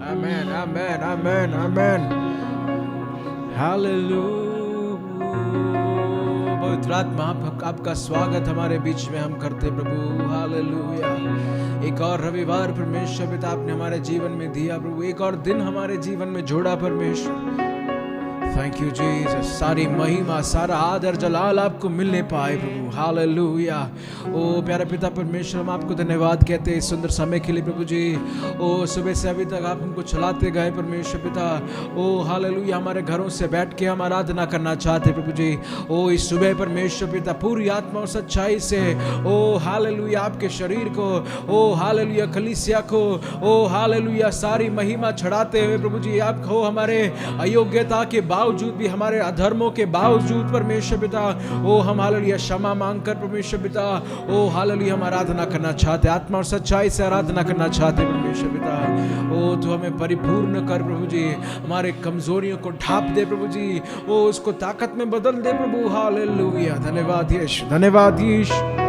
Amen, amen, amen, amen. Hallelujah. पवित्र आत्मा आपका स्वागत हमारे बीच में हम करते प्रभु। हालेलुया। एक और रविवार परमेश्वर पिता आपने हमारे जीवन में दिया प्रभु, एक और दिन हमारे जीवन में जोड़ा परमेश्वर। Thank you Jesus. सारी महिमा सारा आदर जलाल आपको मिलने पाए प्रभु। हालेलुया। ओ प्यारे पिता परमेश्वर, हम आपको धन्यवाद कहते हैं इस सुंदर समय के लिए प्रभु जी। ओ सुबह से अभी तक आप हमको चलाते गए परमेश्वर पिता। ओ हालेलुया। हमारे घरों से बैठ के हम आराधना करना चाहते प्रभु जी। ओ इस सुबह परमेश्वर पिता पूरी आत्मा और सच्चाई से ओ हालेलुया आपके शरीर को, ओ हालेलुया कलीसिया को, ओ हालेलुया सारी महिमा चढ़ाते हुए प्रभु जी आपको हमारे अयोग्यता के बावजूद भी, हमारे अधर्मों के बावजूद परमेश्वर पिता ओ हम हालेलुया क्षमा मांगकर परमेश्वर पिता ओ हालेलुया हम आराधना करना चाहते, आत्मा और सच्चाई से आराधना करना चाहते परमेश्वर पिता। ओ तू हमें परिपूर्ण कर प्रभु जी, हमारे कमजोरियों को ढांप दे प्रभु जी, ओ उसको ताकत में बदल दे प्रभु। हालेलुया। धन्यवाद यीशु, धन्यवाद यीशु।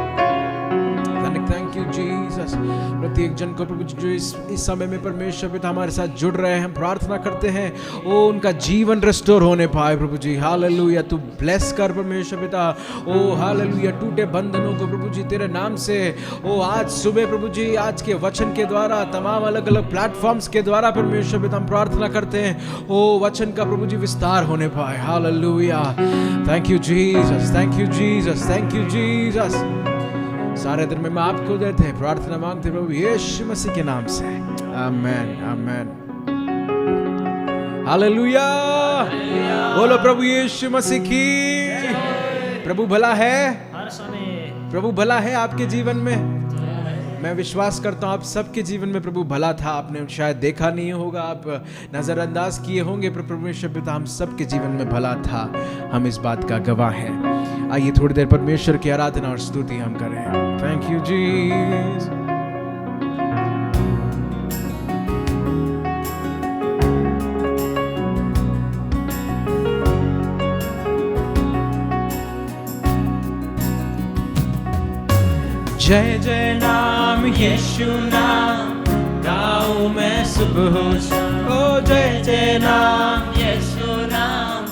Thank you Jesus. प्रत्येक जन को प्रभु जो इस समय में परमेश्वर पिता हमारे साथ जुड़ रहे हैं, हम प्रार्थना करते हैं ओ उनका जीवन रिस्टोर होने पाए प्रभु जी। हालेलुया। तू ब्लेस कर परमेश्वर पिता ओ हालेलुया टूटे बंधनों को प्रभु जी तेरे नाम से ओ आज सुबह प्रभु जी आज के वचन के द्वारा तमाम अलग अलग प्लेटफॉर्म्स के द्वारा परमेश्वर पिता हम प्रार्थना करते हैं ओ वचन का प्रभु जी विस्तार होने पाए। Hallelujah. Thank you Jesus, thank you Jesus, thank you Jesus. सारे दिन में आपको देते हैं, प्रार्थना मांगते प्रभु यीशु मसीह के नाम से। आमेन, आमेन। हालेलुया। बोलो प्रभु यीशु मसीह की। प्रभु भला है, प्रभु भला है आपके जीवन में। मैं विश्वास करता हूँ आप सबके जीवन में प्रभु भला था। आपने शायद देखा नहीं होगा, आप नजरअंदाज किए होंगे, पर परमेश्वर पिता हम सबके जीवन में भला था। हम इस बात का गवाह हैं। आइए थोड़ी देर परमेश्वर की आराधना और स्तुति हम करें। Thank you Jesus. जय जय नाम यीशु नाम गाऊं मैं सुबह शाम। ओ जय जय नाम यीशु नाम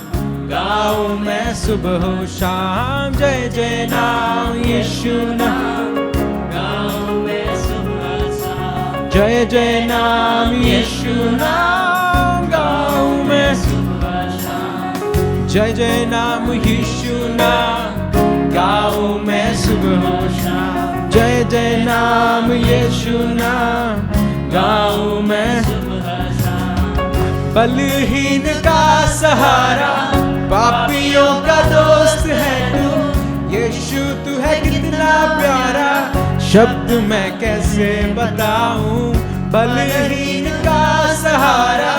गाऊं मैं सुबह शाम। जय जय नाम यीशु नाम गाऊं मैं सुबह शाम। जय जय नाम यीशु नाम गाऊं मैं सुबह शाम। जय जय नाम यीशु नाम गाऊं मैं सुबह शाम। जय जय नाम यीशु नाम गाऊं मैं सुबह शाम। बलहीन का सहारा, पापियों का दोस्त है तू यीशु, तू है कितना प्यारा, शब्द मैं कैसे बताऊं। बलहीन का सहारा,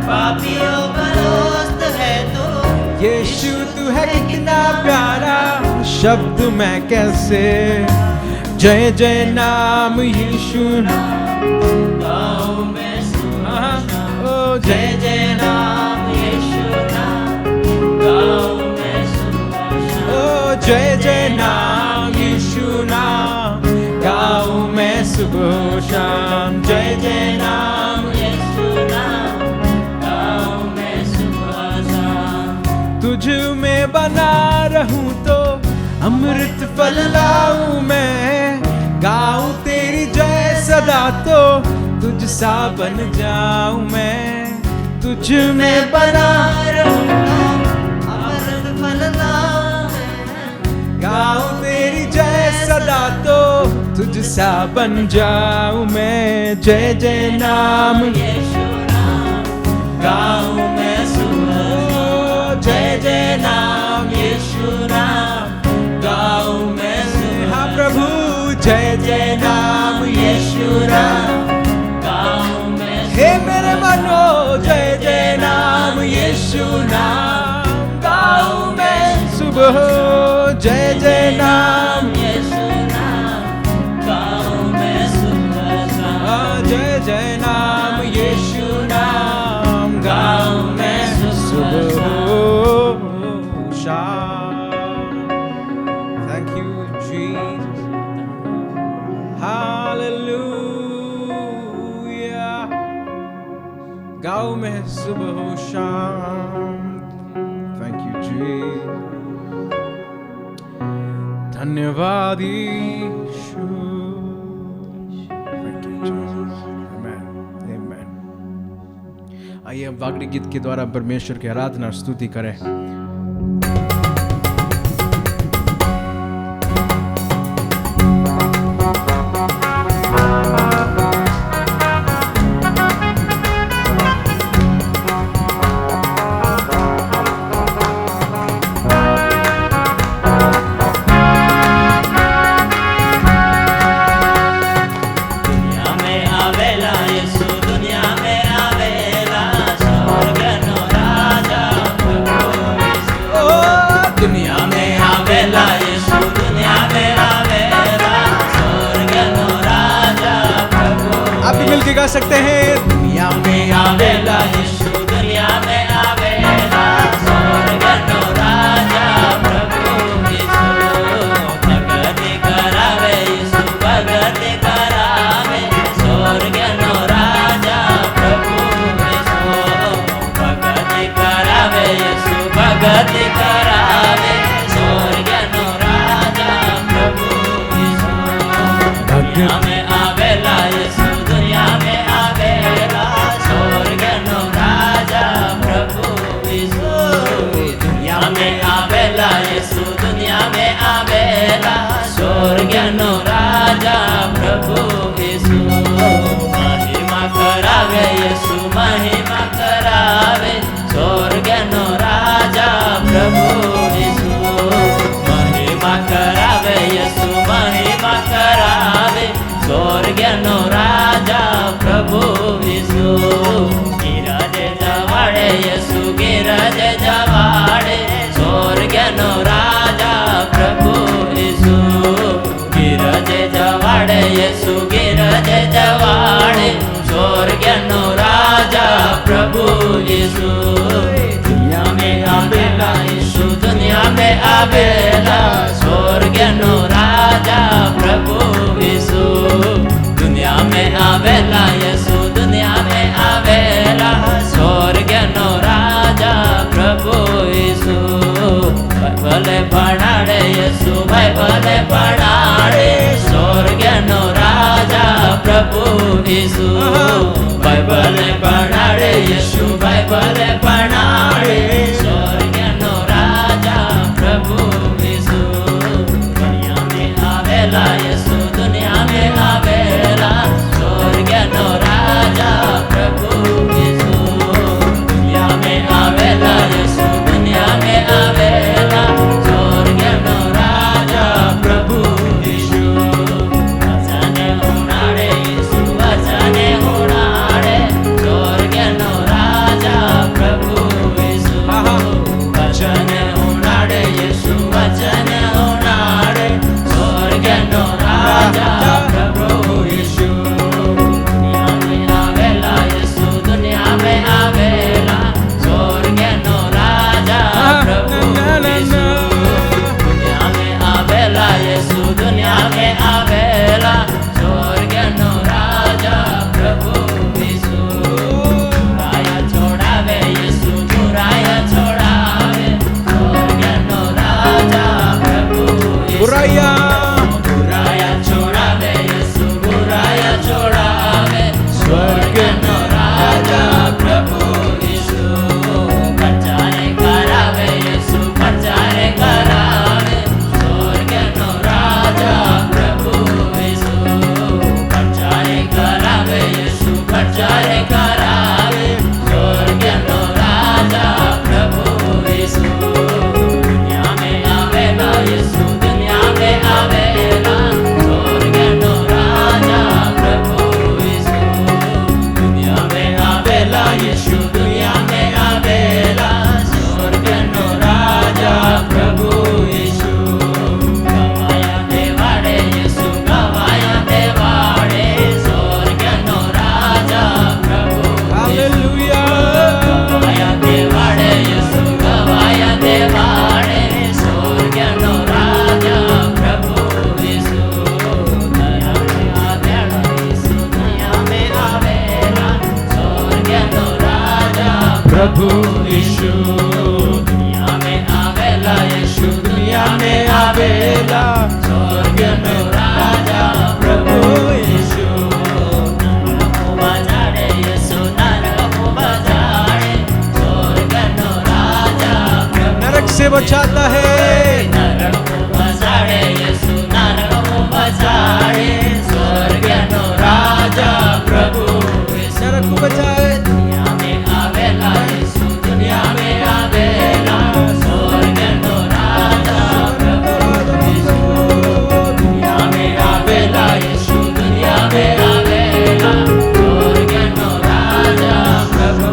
पापियों का दोस्त है तू यीशु, तू है कितना प्यारा, शब्द मैं कैसे। जय जय नाम यीशु गाऊं मैं सुबह शाम। ओ जय जय नाम यीशु नाम गाऊं मैं सुबह शाम। ओ जय जय नाम यीशु नाम गाऊं मैं सुबह शाम। जय जय नाम यीशु नाम गाऊं मैं सुबह शाम। तुझ में बना रहूं तो अमृत फल लाऊं मैं, गाऊं तेरी जय सदा तो तुझ सा बन जाऊं मैं। तुझ में बना रहूं अमृत फल लाऊं मैं, गाऊं तेरी जय सदा तो तुझ सा बन जाऊं मैं। जय जय नाम यीशु नाम गाऊं मैं सुबह। जय जय नाम यीशु नाम गाऊं मैं हाँ प्रभु। जय जय नाम यीशु नाम गाऊं मैं। हे गाँव में सुबह हो शाम। थैंक यू जी, धन्यवाद यीशु। आइए हम वागड़ी गीत के द्वारा परमेश्वर की आराधना और स्तुति करें। गा सकते हैं। दुनिया में आवेला यीशु, दुनिया में आवेला स्वर्ग नो राजा प्रभु यीशु। भगति करावे यीशु, भगति करावे स्वर्ग नो राजा प्रभु यीशु। भगति करावे यीशु, भगति करावे स्वर्ग नो राजा प्रभु यीशु। दुनिया में आवेला यीशु, दुनिया में आवेला स्वर्ग नो राजा प्रभु यीशु। दुनिया में आवेला यीशु, दुनिया में आवेला स्वर्ग नो राजा प्रभु यीशु। महिमा करावे यीशु, महिमा करावे स्वर्ग नो राजा प्रभु यीशु। महिमा करावे यीशु, महिमा करावे स्वर्ग नो राजा प्रभु यीशु। गिरजे जवाड़े यीशु, गिरजे जवाड़े स्वर्ग नो राजा प्रभु यीशु। गिरजे जवाड़े यीशु, गिरजे जवाड़े स्वर्ग नो राजा प्रभु यीशु। दुनिया में आवेला यीशु, दुनिया में आवेला स्वर्ग नो राजा प्रभु यीशु। दुनिया में आवेला यीशु, दुनिया में आवेला स्वर्ग नो राजा प्रभु यीशु। भले पढ़ाड़े यीशु, भाई भले पढ़ाड़े स्वर्ग नो राजा प्रभु यीशु। भाई भले पढ़ाड़े यीशु, भाई भले पढ़ाड़े स्वर्ग नो राजा प्रभु यीशु। दुनिया में आवेला यीशु, दुनिया में आवेला स्वर्ग नो राजा प्रभु यीशु। दुनिया में आवेला यीशु, दुनिया में आवेला स्वर्ग नो राजा प्रभु यीशु। वचने उड़ाड़े यीशु, वचने उड़ाड़े स्वर्ग नो राजा प्रभु यीशु दुनिया में आवेला, यीशु दुनिया में आवेला, स्वर्ग में राजा प्रभु यीशु नरक बजाड़े, यीशु नरक बजाड़े, स्वर्ग में राजा प्रभु नरक से बचाता है, नरक बजाड़े, यीशु नरक बजाड़े, स्वर्ग में राजा प्रभु नरक बचाए, दुनिया में आवेला, यीशु दुनिया में आवेला, स्वर्ग में राजा प्रभु यीशु दुनिया में आवेला, यीशु दुनिया में आवेला, स्वर्ग में राजा प्रभु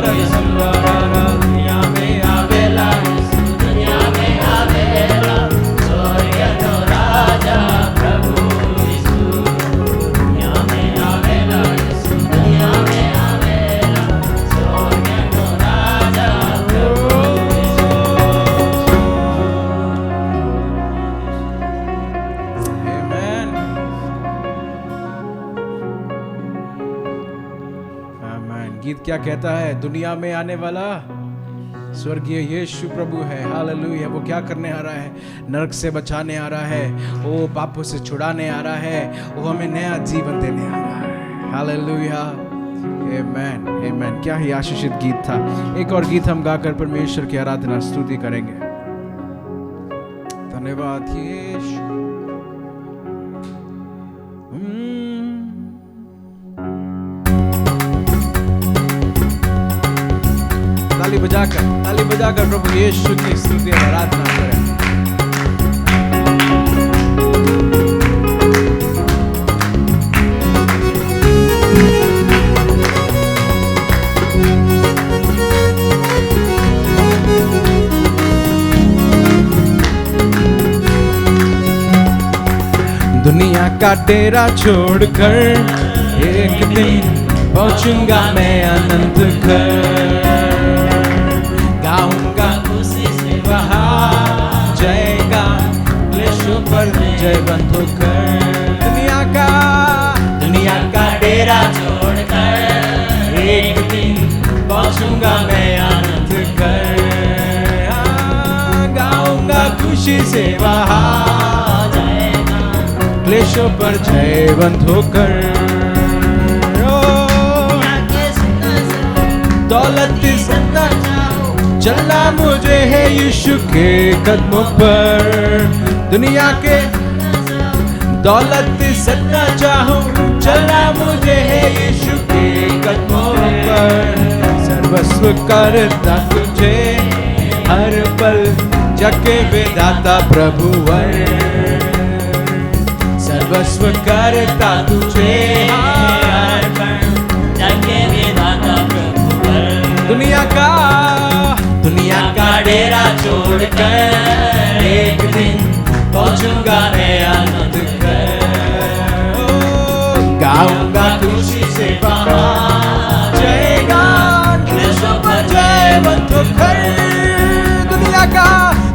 यीशु दुनिया में आवेला, यीशु दुनिया में आवेला, स्वर्ग में राजा प्रभु यीशु दुनिया में आवेला, यीशु दुनिया में आवेला, स्वर्ग में राजा प्रभु आमेन आमेन। गीत क्या कहता है? दुनिया में आने वाला स्वर्गीय यीशु प्रभु है। हालेलुया। वो क्या करने आ रहा है? नरक से बचाने आ रहा है, वो पापों से छुड़ाने आ रहा है, वो हमें नया जीवन देने आ रहा है। हालेलुया आमेन आमेन। क्या ही आशीषित गीत था। एक और गीत हम गाकर परमेश्वर की आराधना स्तुति करेंगे। धन्यवाद यीशु। ताली बजाकर प्रभु यीशु की स्तुति और आराधना करें। दुनिया का डेरा छोड़कर एक दिन पहुंचूंगा मैं अनंत घर, गाऊंगा खुशी से वहाँ जयगा, क्लेशों पर जय बंधु कर। दुनिया का डेरा छोड़कर एक दिन पहुंचूंगा मैं अनंत घर, गाऊंगा खुशी से वहाँ जयगा, क्लेशों पर जय बंधु कर। दौलत जितना चलना मुझे है यीशु के कदमों पर, दुनिया के दौलत सतना चाहूं, चलना मुझे है यीशु के कदमों पर। सर्वस्व करता तुझे हर पल, जगे विधाता प्रभुवर, सर्वस्व करता तुझे हर पल, जगे विधाता प्रभुवर। दुनिया का डेरा छोड़कर एक दिन पहुंचूंगा मैं अनंत घर, गाऊंगा खुशी से वहाँ जयगा, क्लेशों पर जय बंधु कर।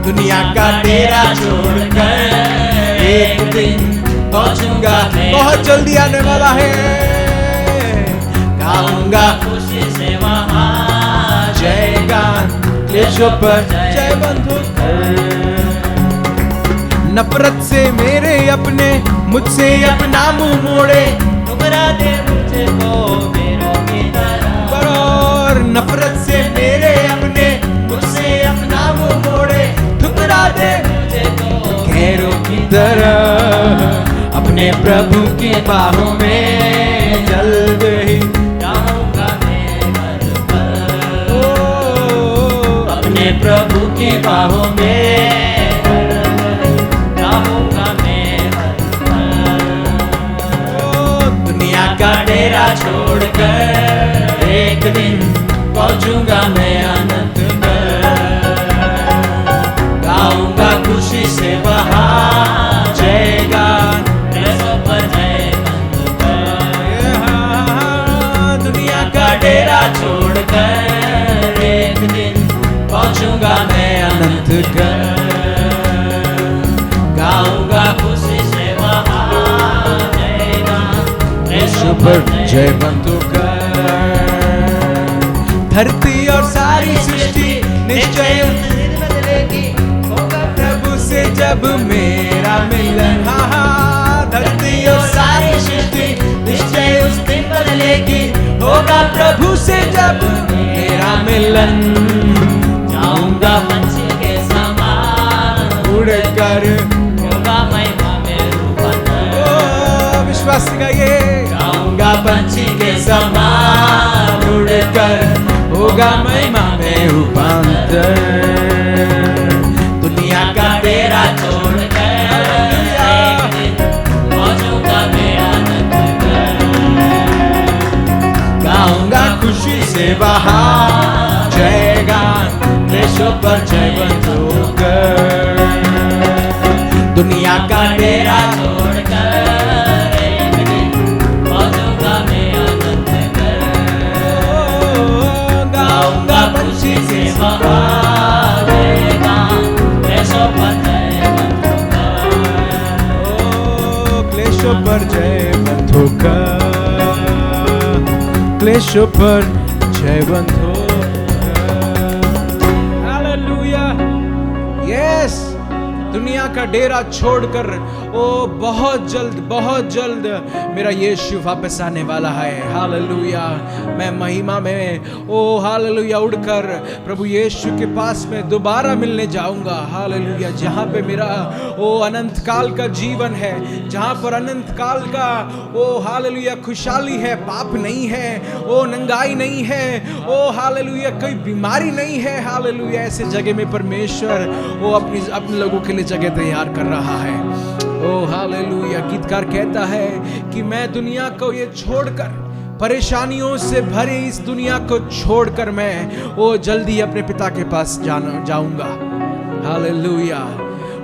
दुनिया का डेरा छोड़कर एक दिन पहुंचूंगा, बहुत जल्दी आने वाला है, गाऊंगा खुशी से वहाँ जयगा, क्लेशों पर जय बंधु कर। नफरत से मेरे अपने मुझसे अपना मुंह मोड़े, ठुकरा दे मुझे को मेरों की तरह। और नफरत से मेरे अपने मुझसे अपना मुंह मोड़े, ठुकरा दे मुझे को गैरों की तरह। अपने प्रभु की बाहों में जल्द ही जाऊंगा मैं हर पल, अपने प्रभु की बाहों में जाऊंगा मैं हर पल। दुनिया का डेरा छोड़कर एक दिन पहुंचूंगा मैं अनंत घर, गाऊंगा खुशी से वहाँ जयगा, क्लेशों पर जय बंधु कर। दुनिया का डेरा छोड़कर एक दिन पहुंचूंगा मैं अनंत घर, गाऊंगा खुशी से वहाँ जयगा, क्लेशों पर जय बंधु कर। धरती और सारी सृष्टि निश्चय उस दिन बदलेगी, होगा प्रभु से जब मेरा मिलन। हाँ हाँ, धरती और सारी सृष्टि निश्चय उस दिन बदलेगी, होगा प्रभु से जब मेरा मिलन। जाऊंगा पंछी के समान उड़कर, होगा महिमा में रूपांतर। विश्वास गाइए। जाऊंगा पंछी के समान उड़कर, होगा महिमा में रूपांतर। दुनिया का डेरा छोड़कर एक दिन पहुंचूंगा मैं आनंद घर। गाऊंगा खुशी से बाहर जय गान, देशों पर जय बंधुकर। दुनिया का डेरा छोड़कर एक दिन पहुंचूंगा मैं आनंद घर। गाऊंगा खुशी से बाहर देशों पर जय बंधुकर। क्लेशों पर जय बंधुकर, क्लेशों पर जय बंधुकर। हालेलुया। यस, दुनिया का डेरा छोड़कर ओ बहुत जल्द मेरा यीशु वापस आने वाला है। हालेलुया। मैं महिमा में ओ हालेलुया उड़कर प्रभु यीशु के पास में दोबारा मिलने जाऊंगा। हालेलुया। जहाँ पे मेरा ओ अनंत काल का जीवन है, जहाँ पर अनंत काल का ओ हालेलुया खुशहाली है, पाप नहीं है, ओ नंगाई नहीं है, ओ हालेलुया कोई बीमारी नहीं है। हालेलुया। ऐसे जगह में परमेश्वर वो अपने लोगों के लिए जगह तैयार कर रहा है। ओ हालेलुया। गीतकार कहता है कि मैं दुनिया को ये छोड़कर, परेशानियों से भरी इस दुनिया को छोड़कर मैं वो जल्दी अपने पिता के पास जाऊंगा। हालेलुया।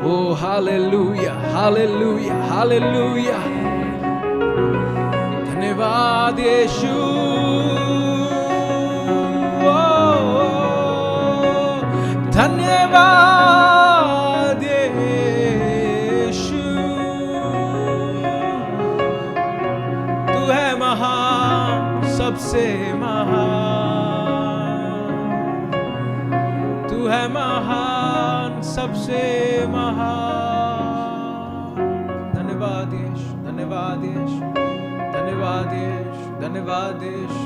ओ हालेलुया, हालेलुया, हालेलुया। धन्यवाद यीशु, धन्यवाद यीशु। तू है महान, सबसे महान। तू है महान, सबसे महान। धन्यवाद यीशु, धन्यवाद यीशु, धन्यवाद यीशु, धन्यवाद यीशु,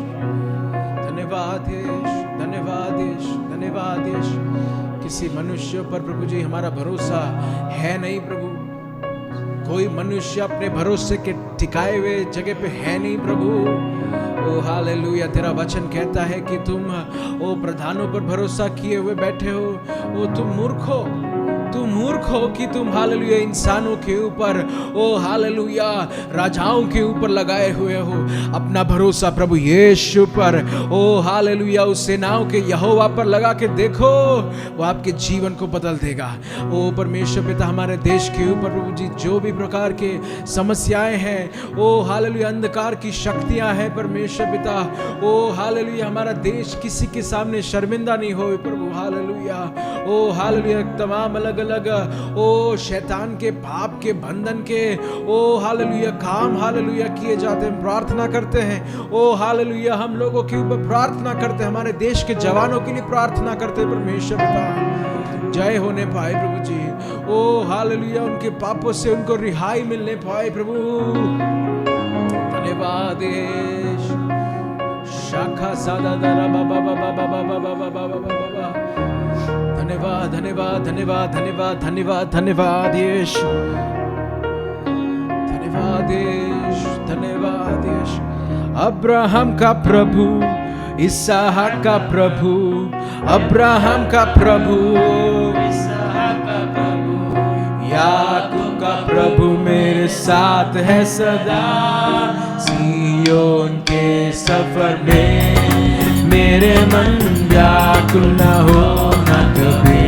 धन्यवाद यीशु, धन्यवाद यीशु, धन्यवाद यीशु। किसी मनुष्य पर प्रभु जी हमारा भरोसा है नहीं प्रभु। कोई मनुष्य अपने भरोसे के टिकाए हुए जगह पे है नहीं प्रभु। ओ हालेलुया। तेरा वचन कहता है कि तुम ओ प्रधानों पर भरोसा किए हुए बैठे हो। ओ तुम मूर्ख हो, तुम मूर्ख हो कि तुम हालेलुया इंसानों के ऊपर, ओ हालेलुया राजाओं के ऊपर लगाए हुए हो अपना भरोसा प्रभु यीशु पर। ओ हालेलुया उस सेनाओं के यहोवा पर लगा के देखो, वो आपके जीवन को बदल देगा। ओ परमेश्वर पिता, हमारे देश के ऊपर प्रभु जी जो भी प्रकार के समस्याएं हैं, ओ हालेलुया अंधकार की शक्तियां हैं परमेश्वर पिता, ओ हालेलुया हमारा देश किसी के सामने शर्मिंदा नहीं हो प्रभु। हालेलुया। ओ हालेलुया तमाम अलग अलग ओ शैतान के पाप के बंधन के ओ हालेलुया काम हालेलुया किए जाते हैं। प्रार्थना करते हैं ओ हालेलुया, हम लोगों के ऊपर प्रार्थना करते हैं, हमारे देश के जवानों के लिए प्रार्थना करते हैं परमेश्वर पिता, जय होने पाए प्रभु जी। ओ हालेलुया उनके पापों से उनको रिहाई मिलने पाए प्रभु। धन्यवाद शाखा सादा दरा बाबा बाबा बाबा बाबा बाबा बाबा। धन्यवाद धन्यवाद धन्यवाद धन्यवाद धन्यवाद धन्यवाद यीशु, धन्यवाद यीशु, धन्यवाद यीशु। अब्राहम का प्रभु, इसहाक का प्रभु, अब्राहम का प्रभु, इसहाक का प्रभु, याकूब का प्रभु मेरे साथ है सदा। सिय्योन के सफर में मेरे मन व्याकुल न हो न कभी।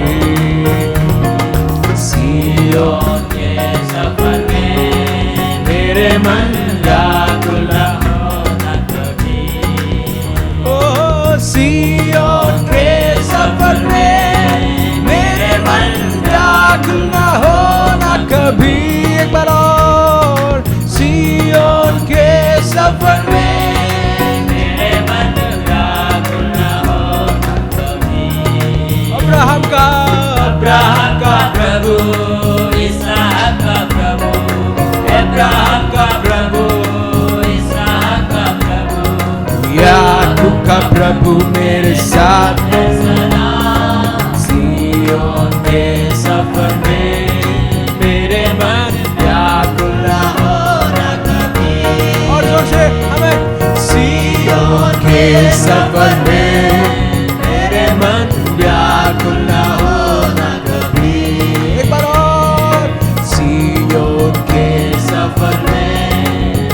सिय्योन के सफर में मेरे मन व्याकुल न हो न कभी। ओ सिय्योन के सफर में मेरे मन व्याकुल न हो न कभी। एक बार और, सिय्योन के सफर में मेरे मन व्याकुल न हो का प्रभु मेरे साथ है सदा। सियोन के सफर में मेरे मन व्याकुल न होना कभी। और जोर से हमें सियोन के सफर में मेरे मन व्याकुल न होना कभी। एक बार और सियोन के सफर में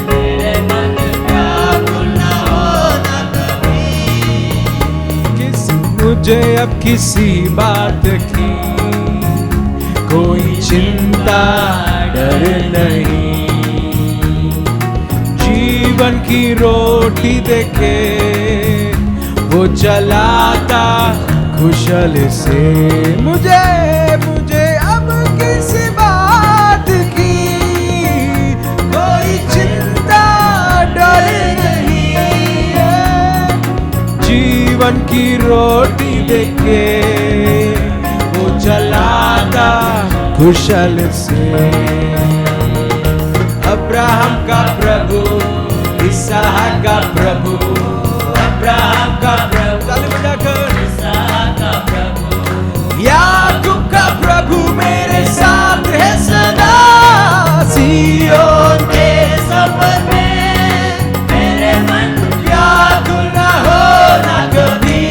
मेरे मन व्याकुल न होना कभी। मुझे अब किसी बात की कोई चिंता डर नहीं, जीवन की रोटी देके वो चलाता कुशल से। मुझे अब किसी बात की कोई चिंता डर नहीं है, जीवन की रोटी देके वो चलाता कुशल से। अब्राहम का प्रभु, इसहाक का प्रभु, अब्राहम का प्रभु, ताली बजाकर इसहाक का प्रभु, याकूब का प्रभु मेरे साथ है सदा। सियोन के सफर में मेरे मन व्याकुल न होना कभी।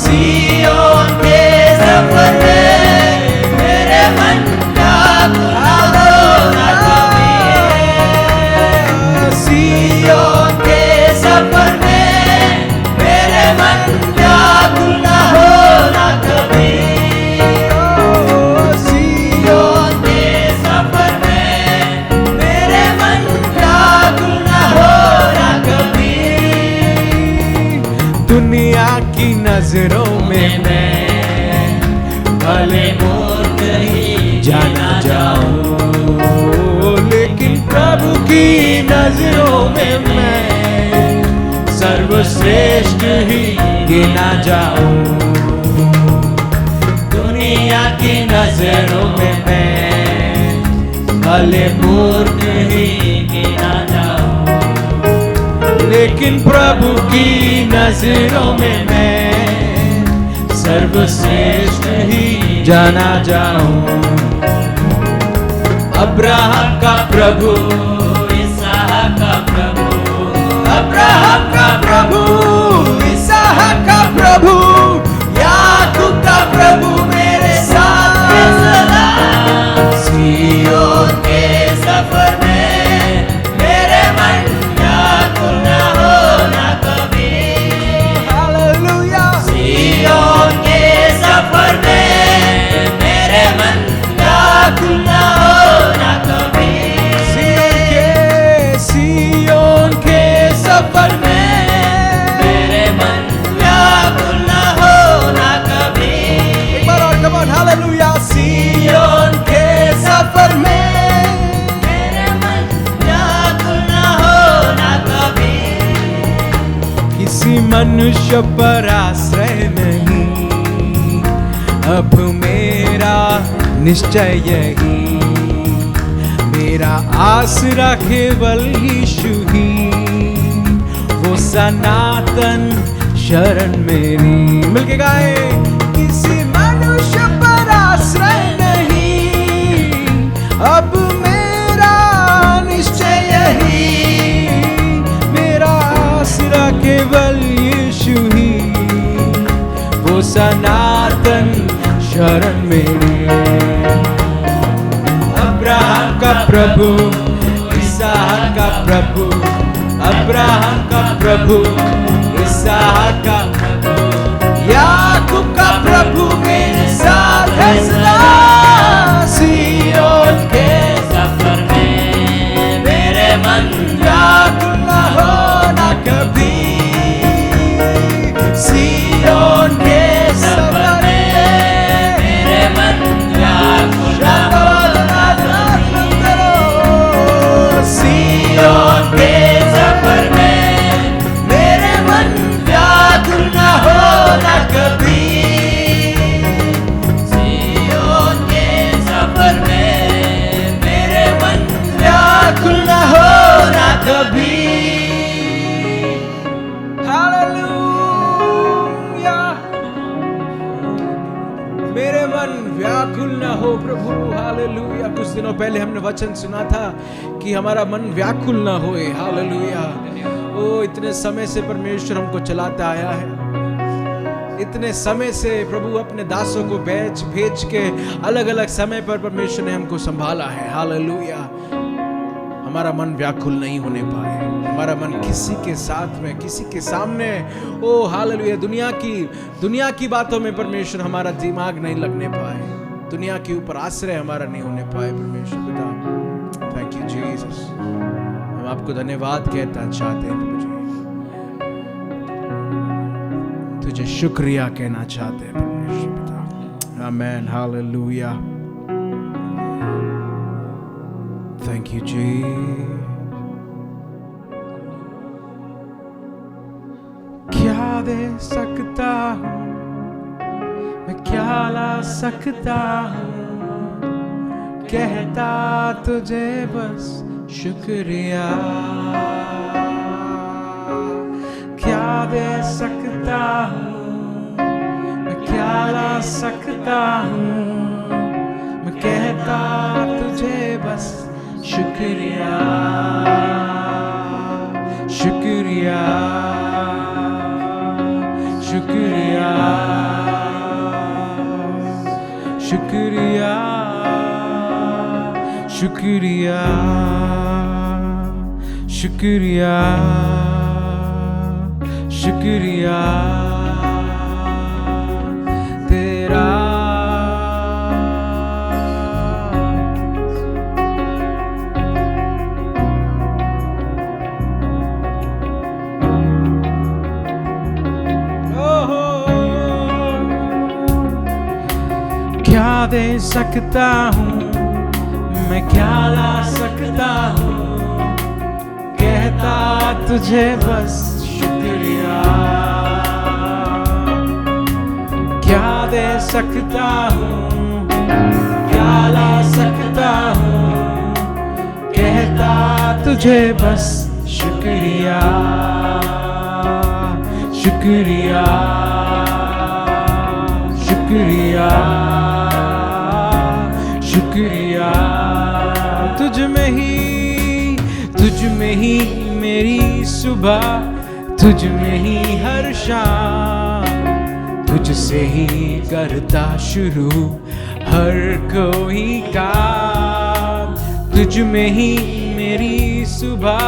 सियोन के सफर में मेरे मन व्याकुल न होना कभी। सियोन के सफर में मेरे मन व्याकुल न होना कभी। सियोन के सफर में मेरे मन व्याकुल न होना कभी। दुनिया की नजरों में मैं भले मूर्ख ही जाना जाऊं, लेकिन प्रभु की नजरों में मैं सर्वश्रेष्ठ ही गिना जाऊं। दुनिया की नजरों में मैं भले मूर्ख ही गिना जाऊं, लेकिन प्रभु की नजरों में मैं सर्वश्रेष्ठ ही जाना जाऊं। अब्राहम का प्रभु, इसहाक का प्रभु, अब्राहम का प्रभु, इसहाक का प्रभु, याकूब का प्रभु मेरे साथ है सदा। सियोन के सफर में मेरे मन व्याकुल न होना कभी। हालेलुया। सियोन के सफर में मेरे मन व्याकुल न होना कभी। सियोन के सफर में मेरे मन व्याकुल न होना कभी। एक बार और कम ऑन हालेलुया। सियोन के सफर में मेरे मन व्याकुल न होना कभी। किसी मनुष्य पर आश्रय नहीं, अब मेरा निश्चय यही, मेरा आसरा केवल यीशु ही, वो सनातन शरण मेरी। मिलके गाए। किसी मनुष्य पर आश्रय नहीं, अब मेरा निश्चय यही, मेरा आसरा केवल यीशु ही, वो सनातन शरण मेरी। अब्राहम का प्रभु, इसहाक का प्रभु, अब्राहम का प्रभु, इसहाक का प्रभु, याकूब का प्रभु मेरे साथ है सदा। सियोन के सफर में मेरे मन व्याकुल न होना कभी। सियोन के सफर में मेरे मन व्याकुल न सियोन के सफर में मेरे मन व्याकुल न होना कभी। सियोन दिनों पहले हमने वचन सुना था कि हमारा मन व्याकुल ना होए। हालेलुया। ओ इतने समय से परमेश्वर हमको चलाता आया है, इतने समय से प्रभु अपने दासों को भेज के अलग अलग समय पर परमेश्वर ने हमको संभाला है। हालेलुया। हमारा मन व्याकुल नहीं होने पाए, हमारा मन किसी के साथ में, किसी के सामने, ओ हालेलुया, दुनिया की बातों में परमेश्वर हमारा दिमाग नहीं लगने पाए, दुनिया के ऊपर आश्रय हमारा नहीं होने पाए। परमेश्वर पिता, थैंक यू जीसस। हम आपको धन्यवाद कहना चाहते हैं प्रभु जी, तुझे शुक्रिया कहना चाहते हैं परमेश्वर पिता। आमेन। हालेलुया। थैंक यू जी। क्या दे सकता हूँ मैं, क्या ला सकता हूँ, कहता तुझे बस शुक्रिया। क्या दे सकता हूँ मैं, क्या ला सकता हूँ, मैं कहता तुझे बस शुक्रिया, शुक्रिया, शुक्रिया, शुक्रिया, शुक्रिया, शुक्रिया, शुक्रिया तेरा। क्या दे सकता हूँ मैं, क्या ला सकता हूँ, कहता तुझे बस शुक्रिया। क्या दे सकता हूँ, क्या ला सकता हूँ, कहता तुझे बस शुक्रिया, शुक्रिया, शुक्रिया, शुक्रिया। तुझ में ही मेरी सुबह, तुझ में ही हर शाम, तुझसे ही करता शुरू हर कोई काम। तुझ में ही मेरी सुबह,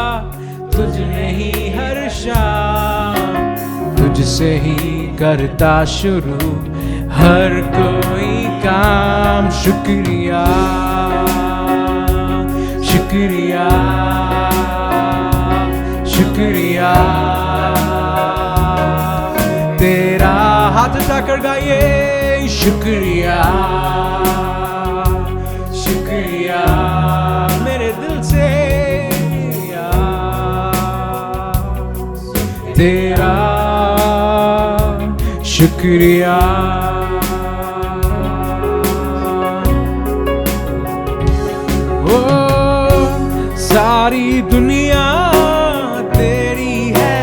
तुझ में ही हर शाम, तुझसे ही करता शुरू हर कोई काम। शुक्रिया, शुक्रिया, शुक्रिया तेरा। हाथ उठाकर गाइए, शुक्रिया, शुक्रिया मेरे दिल से तेरा, शुक्रिया। ओ सारी दुनिया तेरी है,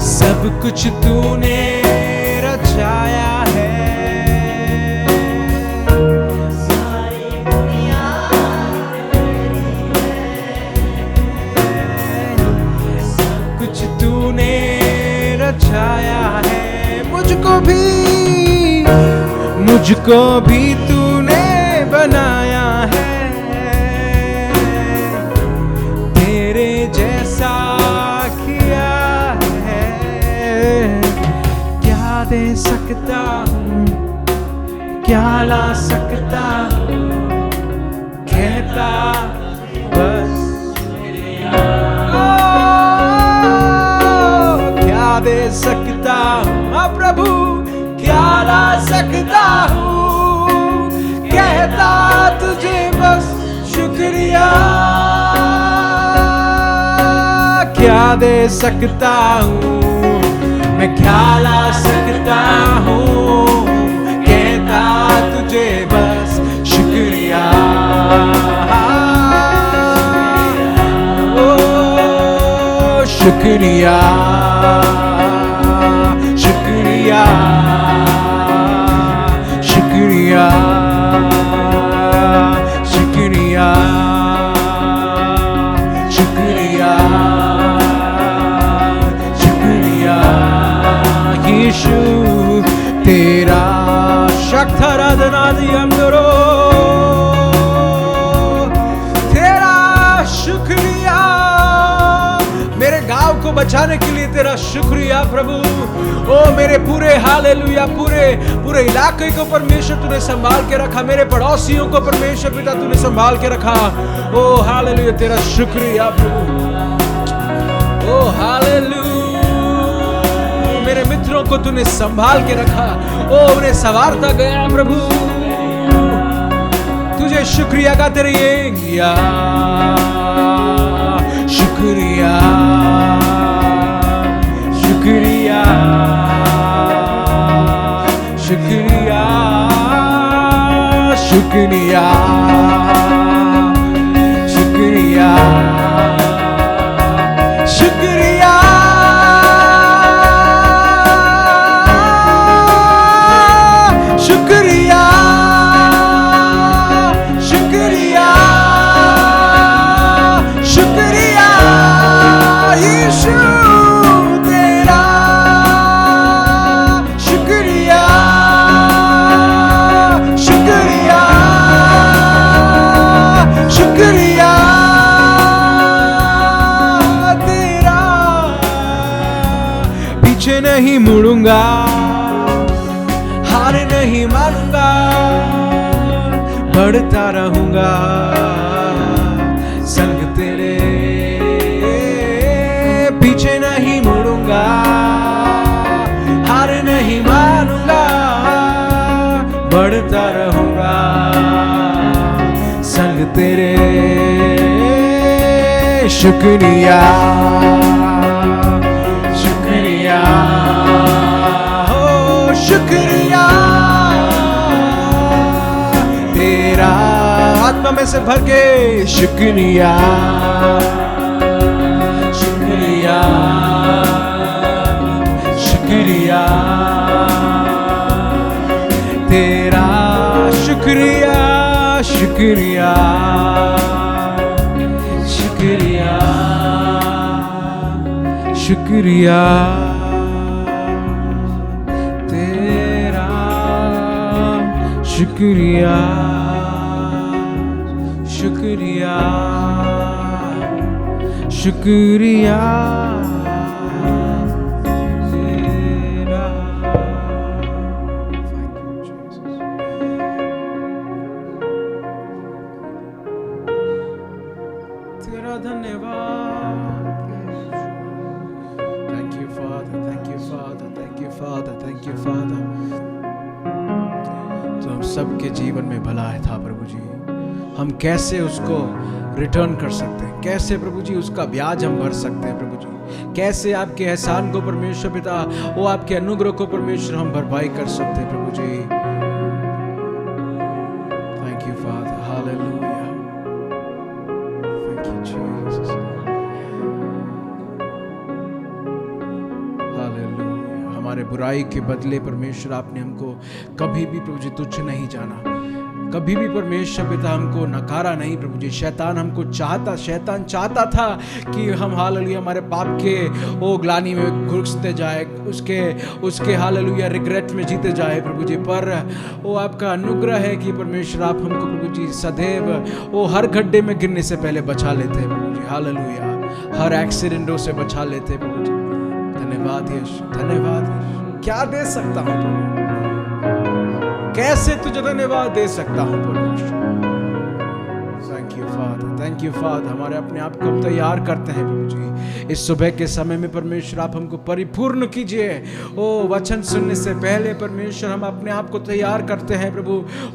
सब कुछ तूने रचाया है। सारी दुनिया तेरी है, सब कुछ तूने रचाया है। मुझको भी तूने बनाया है, तेरे जैसा किया है। क्या दे सकता हूँ, क्या ला सकता हूँ, कहता बस क्या दे सकता हूँ। हाँ प्रभु, क्या ला सकता हूँ, कहता तुझे बस शुक्रिया। क्या दे सकता हूँ मैं, क्या ला सकता हूँ, कहता तुझे बस शुक्रिया। ओ शुक्रिया, शुक्रिया, शुक्रिया, शुक्रिया शुक्रिया यीशु तेरा शक्त आराधना दी हम करो तेरा शुक्रिया मेरे गांव को बचाने के लिए तेरा शुक्रिया प्रभु। ओ मेरे पूरे हालेलुया पूरे इलाके को परमेश्वर तूने संभाल के रखा, मेरे पड़ोसियों को परमेश्वर पिता तूने संभाल के रखा। ओ हालेलुया तेरा शुक्रिया प्रभु। ओ हालेलुया मेरे मित्रों को तूने संभाल के रखा, ओ उन्हें संवारता गया प्रभु। तुझे शुक्रिया गाते रहिए या शुक्रिया शुक्रिया शुक्रिया शुक्रिया शुक्रिया शुक्रिया शुक्रिया शुक्रिया शुक्रिया यीशु तेरा शुक्रिया शुक्रिया शुक्रिया तेरा। पीछे नहीं मुड़ूंगा, हार नहीं मानूंगा, बढ़ता रहूंगा संग तेरे। पीछे नहीं मुड़ूंगा, हार नहीं मानूंगा, बढ़ता रहूंगा संग तेरे। शुक्रिया शुक्रिया हो शुक्रिया तेरा। आत्मा में से भर के शुक्रिया शुक्रिया शुक्रिया तेरा। शुक्रिया शुक्रिया शुक्रिया शुक्रिया तेरा। शुक्रिया शुक्रिया शुक्रिया तेरा। तेरा धन्यवाद। Thank you Father, thank you Father, thank you Father, thank you Father। तो हम सबके जीवन में भला है था प्रभु जी, हम कैसे उसको रिटर्न कर सकते हैं, कैसे प्रभु जी उसका ब्याज हम भर सकते हैं प्रभु जी, कैसे आपके एहसान को परमेश्वर पिता वो आपके अनुग्रह को परमेश्वर हम भरपाई कर सकते हैं प्रभु जी। थैंक यू फादर, हालेलुया, थैंक यू जीसस, हालेलुया। हमारे बुराई के बदले परमेश्वर आपने हमको कभी भी प्रभु जी तुच्छ नहीं जाना, कभी भी परमेश्वर पिता हमको नकारा नहीं प्रभु जी। शैतान चाहता था कि हम हालेलुया हमारे पाप के वो ग्लानि में घुसते जाए, उसके हालेलुया रिग्रेट में जीते जाए प्रभु जी। पर वो आपका अनुग्रह है कि परमेश्वर आप हमको प्रभु जी सदैव वो हर गड्ढे में गिरने से पहले बचा लेते हैं प्रभु जी, हालेलुया। हर एक्सीडेंटों से बचा लेते हैं प्रभु जी। धन्यवाद यीशु, धन्यवाद यीशु। क्या दे सकता हूँ प्रभु, कैसे तुझे धन्यवाद दे सकता हूं परमेश्वर। Thank you father, thank you father. हमारे अपने आप को हम तैयार करते हैं प्रभु जी इस सुबह के समय में परमेश्वर आप हमको परिपूर्ण कीजिए। ओ वचन सुनने से पहले परमेश्वर हम अपने आप को तैयार करते हैं प्रभु।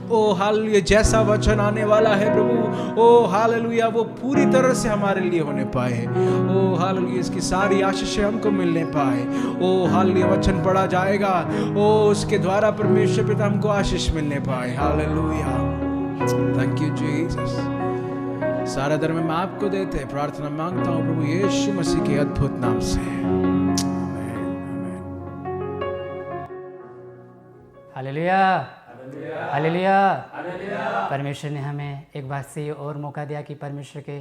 ओ हालेलुया जैसा वचन आने वाला है प्रभु, ओ हालेलुया वो पूरी तरह से हमारे लिए होने पाए। ओ हालेलुया इसकी सारी आशीषें हमको मिलने पाए। ओ हालेलुया वचन पढ़ा जाएगा, ओ उसके द्वारा परमेश्वर पिता हमको आशीष मिलने पाए। Hallelujah, thank you Jesus. सारा धर्म मैं आपको देते हैं, प्रार्थना मांगता हूँ प्रभु यीशु मसीह के अद्भुत नाम से, आमीन, आमीन। Hallelujah, hallelujah. परमेश्वर ने हमें एक बार से और मौका दिया कि परमेश्वर के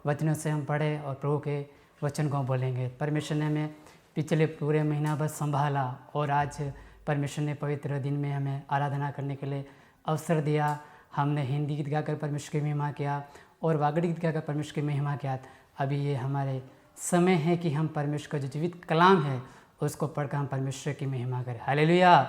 वचनों से हम पढ़े और प्रभु के वचन को बोलेंगे। परमेश्वर ने हमें पिछले पूरे महीना भर संभाला और आज परमेश्वर ने पवित्र दिन में हमें आराधना करने के लिए अवसर दिया। हमने हिंदी गीत गाकर परमेश्वर की महिमा किया और वागड़ी गीत गाकर परमेश्वर की महिमा किया। अभी ये हमारे समय है कि हम परमेश्वर का जो जीवित कलाम है उसको पढ़कर हम परमेश्वर की महिमा करें। हालेलुया।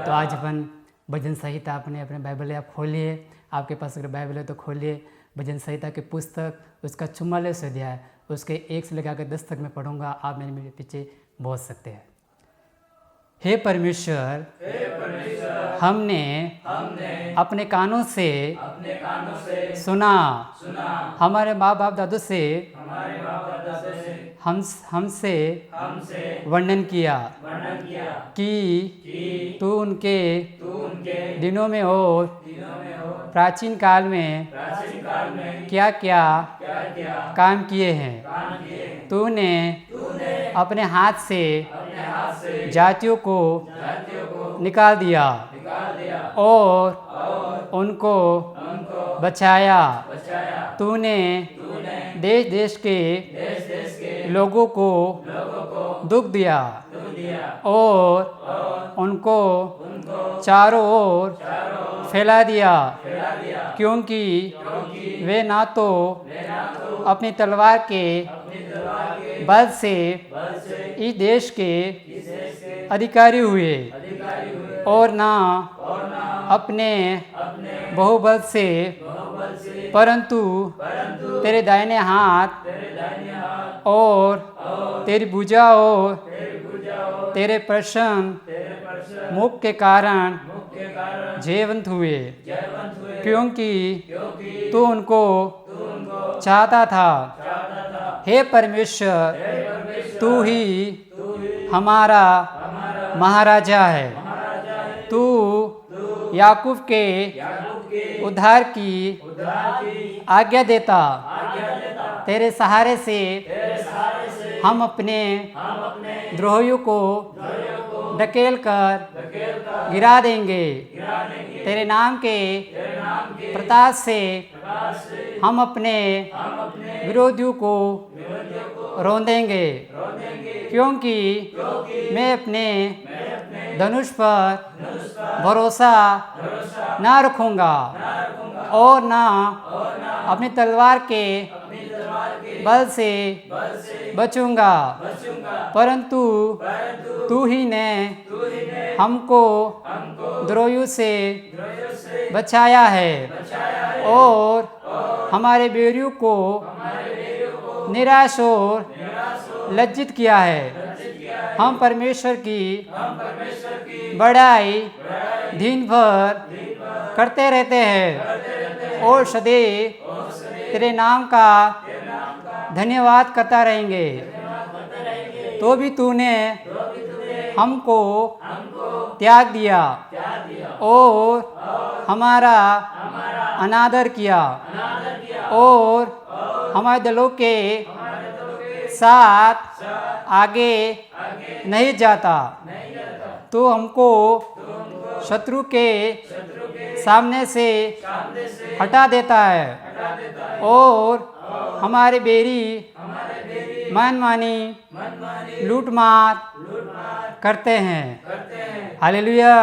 तो आज अपन भजन संहिता अपने बाइबल आप खोलिए, आपके पास अगर बाइबल है तो खोलिए। भजन संहिता की पुस्तक उसका 44वां अध्याय उसके 1 से लेकर 10 तक मैं पढ़ूंगा, आप मेरे पीछे बोल सकते हैं। हे परमेश्वर, हमने अपने कानों से सुना, हमारे माँ बाप दादों से हमसे वर्णन किया कि तू उनके दिनों में और प्राचीन काल में क्या क्या काम किए हैं। तूने अपने हाथ से जातियों को निकाल दिया और उनको बचाया। तूने देश देश के लोगों को दुख दिया और उनको चारों ओर फैला दिया, क्योंकि वे ना तो अपनी तलवार के बल से इस देश के अधिकारी हुए और ना अपने बहुबल से, परंतु तेरे दाहिने हाथ और तेरी भुजा और तेरे प्रसन्न मुख के कारण जयवंत हुए, क्योंकि तू उनको चाहता था। हे परमेश्वर, तू ही हमारा महाराजा है। तू याकूब के उद्धार की आज्ञा देता। तेरे सहारे से हम अपने द्रोहियों को ढकेल कर गिरा देंगे। तेरे नाम के प्रताप से हम अपने विरोधियों को रौंदेंगे, क्योंकि मैं अपने धनुष पर भरोसा ना रखूंगा और ना अपनी तलवार के बल से बचूंगा, परंतु तू ही ने हमको द्रोहियों से बचाया है और हमारे बैरियों को निराश और लज्जित किया है। हम परमेश्वर की बड़ाई दिन भर करते रहते हैं और सदैव तेरे नाम का धन्यवाद करता रहेंगे। तो भी तूने हमको त्याग दिया और हमारा अनादर किया और हमारे दिलों के साथ आगे नहीं जाता। तो हमको शत्रु के सामने से हटा देता है और हमारे बैरी मनमानी लूटमार करते हैं। हालेलुया।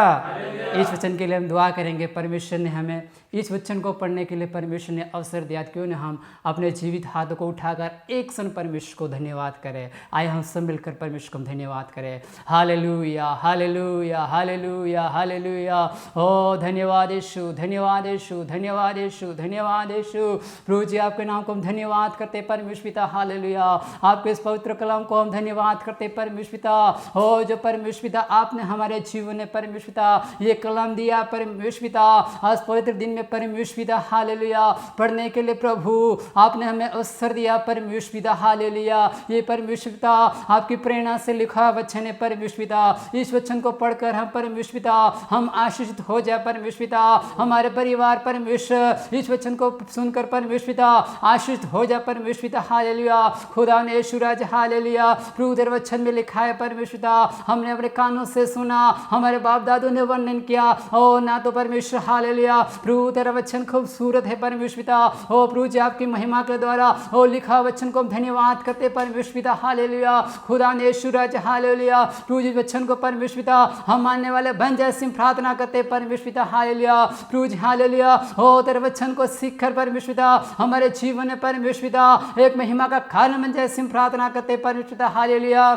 इस वचन के लिए हम दुआ करेंगे। परमेश्वर ने हमें इस वचन को पढ़ने के लिए परमेश्वर ने अवसर दिया। क्यों न हम अपने जीवित हाथों को उठाकर एक क्षण परमेश्वर को धन्यवाद करें। आए हम सब मिलकर परमेश्वर को धन्यवाद करें। हालेलुया, हालेलुया, हालेलुया, हालेलुया। ओ धन्यवाद यीशु, धन्यवाद यीशु, धन्यवाद यीशु, धन्यवाद यीशु। प्रभु जी आपके नाम को हम धन्यवाद करते परमेश्वर पिता। हालेलुया। आपके इस पवित्र कलाम को हम धन्यवाद करते परमेश्वर पिता। हो जो परमेश्वर पिता आपने हमारे जीवन में परमेश्वर पिता ये कलाम दिया परमेश्वर पिता, आज पवित्र दिन में परमेश्वर पिता। हालेलुया। पढ़ने के लिए प्रभु आपने हमें अवसर दिया परमेश्वर पिता। हालेलुया। ये परमेश्वर पिता आपकी प्रेरणा से लिखा वचन है परमेश्वर पिता। इस वचन को पढ़कर हम परमेश्वर पिता हम आशीषित हो जाए परमेश्वर पिता। हमारे परिवार परमेश्वर इस वचन को सुनकर परमेश्वर पिता आशीषित हो जाए परमेश्वर पिता। हालेलुया। खुदा ने यीशु राज हालेलुया। प्रभु तेरे वचन में लिखा है परमेश्वर पिता, हमने अपने कानों से सुना, हमारे बाप दादों ने वर्णन किया। ओ ना तो परमेश्वर हालेलुया प्रभु प्रभु तेरा वचन खूबसूरत है परमेश्वर पिता। ओ प्रभु जी आपकी महिमा के द्वारा ओ लिखा वचन को हम धन्यवाद करते परमेश्वर पिता। हालेलुया खुदा ने यीशु राजा हालेलुया। प्रभु जी वचन को परमेश्वर पिता हम मानने वाले बन जाए सिम प्रार्थना करते परमेश्वर पिता। हालेलुया प्रभु जी हालेलुया। ओ तेरे वचन को सीख कर परमेश्वर पिता हमारे जीवन में परमेश्वर पिता एक महिमा का कारण बन जाए सिम प्रार्थना करते परमेश्वर पिता। हालेलुया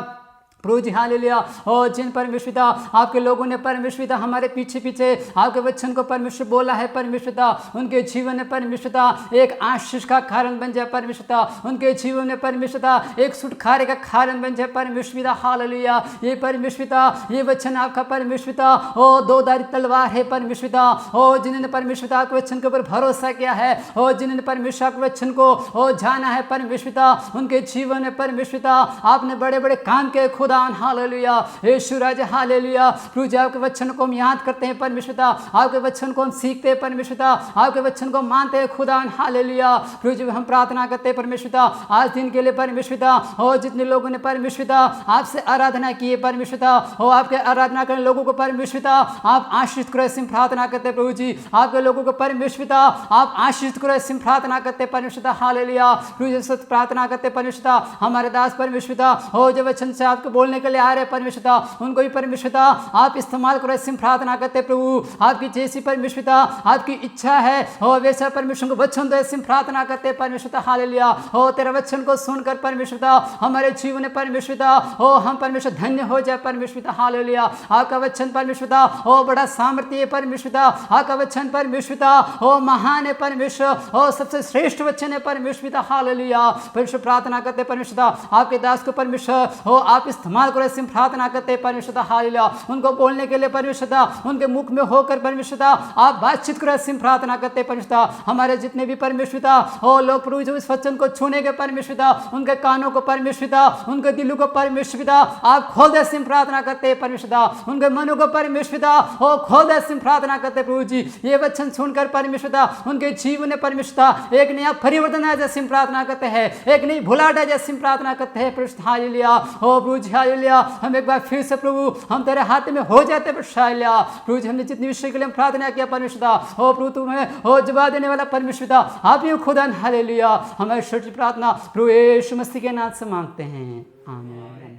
प्रभु जी हालेलुया। और जिन परमेश्वर पिता आपके लोगों ने परमेश्वर पिता हमारे पीछे पीछे आपके वचन को परमेश्वर बोला है परमेश्वर पिता, उनके जीवन में परमेश्वर पिता एक आशीष का कारण बन जाए परमेश्वर पिता। उनके जीवन में परमेश्वर पिता एक छुटकारे का कारण बन जाए परमेश्वर पिता। हालेलुया ये परमेश्वर पिता ये वचन आपका परमेश्वर पिता ओ दो-धारी तलवार है परमेश्वर पिता। ओ जिन्होंने परमेश्वर पिता के वचन के ऊपर भरोसा किया है और जिन्होंने परमेश्वर के वचन को ओ जाना है परमेश्वर पिता, उनके जीवन में परमेश्वर पिता आपने बड़े बड़े काम किए खुदा। हालेलुया यीशु राजा हालेलुया। प्रभु जी आपके वचन को हम याद करते हैं परमेश्वर पिता, आपके वचन को हम सीखते हैं परमेश्वर पिता, आपके वचन को मानते हैं खुदा। हालेलुया प्रभु जी हम प्रार्थना करते हैं परमेश्वर पिता आज दिन के लिए परमेश्वर पिता। और जितने लोगों ने परमेश्वर पिता आपसे आराधना की है परमेश्वर पिता और आपके आराधना करने लोगों को परमेश्वर पिता आप आशीष करो सिम प्रार्थना करते हैं प्रभु जी। आपके लोगों को परमेश्वर पिता आप आशीष करो सिम प्रार्थना करते हैं परमेश्वर पिता। हालेलुया प्रभु जी से प्रार्थना करते हैं परमेश्वर पिता हमारे दास परमेश्वर पिता हो जो वचन से आपके बोलने के लिए आ रहे परमेश्वर पिता उनको भी परमेश्वर पिता आप इस्तेमाल करो सिम प्रार्थना करते प्रभु। आपकी जैसी परमेश्वर पिता आपकी इच्छा है हो वैसा परमेश्वर को वचन दो सिम प्रार्थना करते परमेश्वर पिता। हालेलुया हो तेरा वचन को सुनकर परमेश्वर पिता हमारे जीवन में परमेश्वर पिता हो हम परमेश्वर धन्य हो जाए परमेश्वर पिता। हालेलुया आपका वचन परमेश्वर पिता हो बड़ा सामर्थ्य है परमेश्वर पिता। आपका वचन परमेश्वर पिता हो महान है परमेश्वर हो सबसे श्रेष्ठ वचन है परमेश्वर पिता। हालेलुया परमेश्वर प्रार्थना करते परमेश्वर पिता आपके दास को परमेश्वर हो आप इस्तेमाल करो सिम प्रार्थना करते परमेश्वर पिता। हालेलुया उनको बोलने के लिए परमेश्वर पिता उनके मुख में होकर परमेश्वर पिता आप बातचीत करो सिम प्रार्थना करते परमेश्वर पिता। हमारे जितने भी परमेश्वर पिता हो लोग प्रभु जो इस वचन को छूने के परमेश्वर पिता उनके कानों को परमेश्वर पिता उनके दिलों को परमेश्वर पिता आप खोल दे सिम प्रार्थना करते परमेश्वर पिता। उनके मनों को परमेश्वर पिता हो खोल दे सिम प्रार्थना करते प्रभु जी। ये वचन सुनकर परमेश्वर पिता उनके जीवन में परमेश्वर पिता एक नया परिवर्तन आ जाए सिम प्रार्थना करते हैं, एक नई भुलाहट आ जाए सिम प्रार्थना करते हैं परमेश्वर। हालेलुया हो प्रभु जी हालेलुया हम एक बार फिर से प्रभु हम तेरे हाथ में हो जाते हालेलुया प्रभु जी। हमने जितनी विषय के लिए प्रार्थना किया परमेश्वर पिता हो प्रभु तुम्हें हो जवाब देने वाला परमेश्वर पिता आप ही खुदा। हालेलुया हमारी छोटी प्रार्थना प्रभु यीशु मसीह के नाम से मांगते हैं आमीन।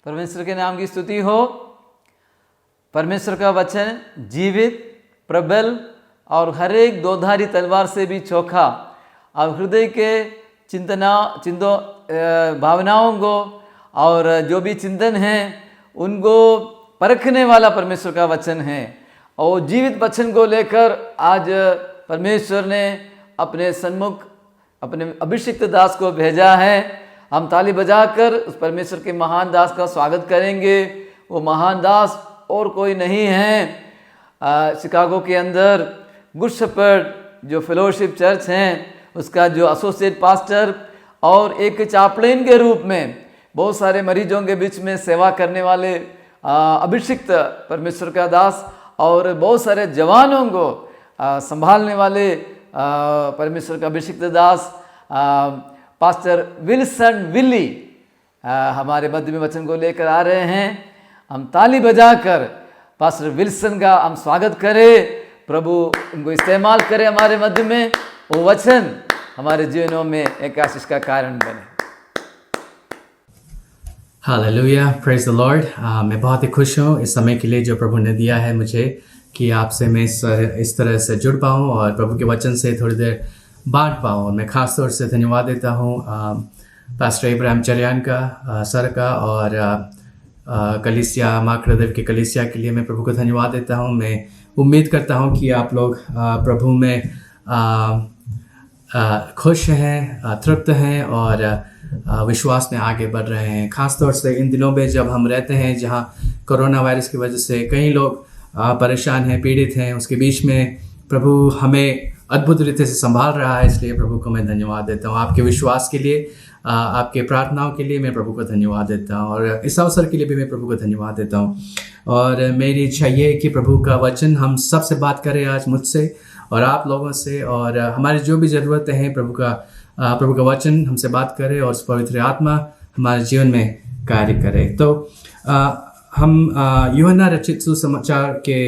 परमेश्वर के नाम की स्तुति हो। परमेश्वर का वचन जीवित प्रबल और हर एक दोधारी तलवार से भी चोखा और हृदय के भावनाओं को और जो भी चिंतन है उनको परखने वाला परमेश्वर का वचन है। और जीवित वचन को लेकर आज परमेश्वर ने अपने सन्मुख अपने अभिषिक्त दास को भेजा है। हम ताली बजाकर उस परमेश्वर के महान दास का स्वागत करेंगे। वो महान दास और कोई नहीं है। शिकागो के अंदर गुड शेपर्ड जो फेलोशिप चर्च हैं उसका जो एसोसिएट पास्टर और एक चापलेन के रूप में बहुत सारे मरीजों के बीच में सेवा करने वाले अभिषिक्त परमेश्वर का दास और बहुत सारे जवानों को संभालने वाले परमेश्वर का अभिषिक्त दास पास्टर विल्सन विली हमारे मध्य में वचन को लेकर आ रहे हैं। हम ताली बजाकर पास्टर विल्सन का हम स्वागत करें। प्रभु उनको इस्तेमाल करें हमारे मध्य में, वो वचन हमारे जीवनों में एक आशीष का कारण बने। Hallelujah praise the Lord. मैं बहुत ही खुश हूँ इस समय के लिए जो प्रभु ने दिया है मुझे कि आपसे मैं इस तरह से जुड़ पाऊँ और प्रभु के वचन से थोड़ी देर बांट पाऊँ। मैं ख़ास तौर से धन्यवाद देता हूँ पास्टर इब्राहिम चरियान का सर का और कलीसिया माँ हृदय के कलीसिया के लिए मैं प्रभु को धन्यवाद देता हूँ। मैं उम्मीद करता हूँ कि आप लोग प्रभु में खुश हैं, तृप्त हैं और विश्वास में आगे बढ़ रहे हैं। ख़ास तौर से इन दिनों में जब हम रहते हैं जहाँ कोरोना वायरस की वजह से कई लोग परेशान हैं, पीड़ित हैं, उसके बीच में प्रभु हमें अद्भुत रीति से संभाल रहा है। इसलिए प्रभु को मैं धन्यवाद देता हूँ। आपके विश्वास के लिए, आपके प्रार्थनाओं के लिए मैं प्रभु को धन्यवाद देता हूँ और इस अवसर के लिए भी मैं प्रभु को धन्यवाद देता हूँ। और मेरी इच्छा ये है कि प्रभु का वचन हम सबसे बात करें आज, मुझसे और आप लोगों से, और हमारी जो भी ज़रूरतें हैं प्रभु का वचन हमसे बात करे और पवित्र आत्मा हमारे जीवन में कार्य करे। तो हम यूहन्ना रचित सुसमाचार के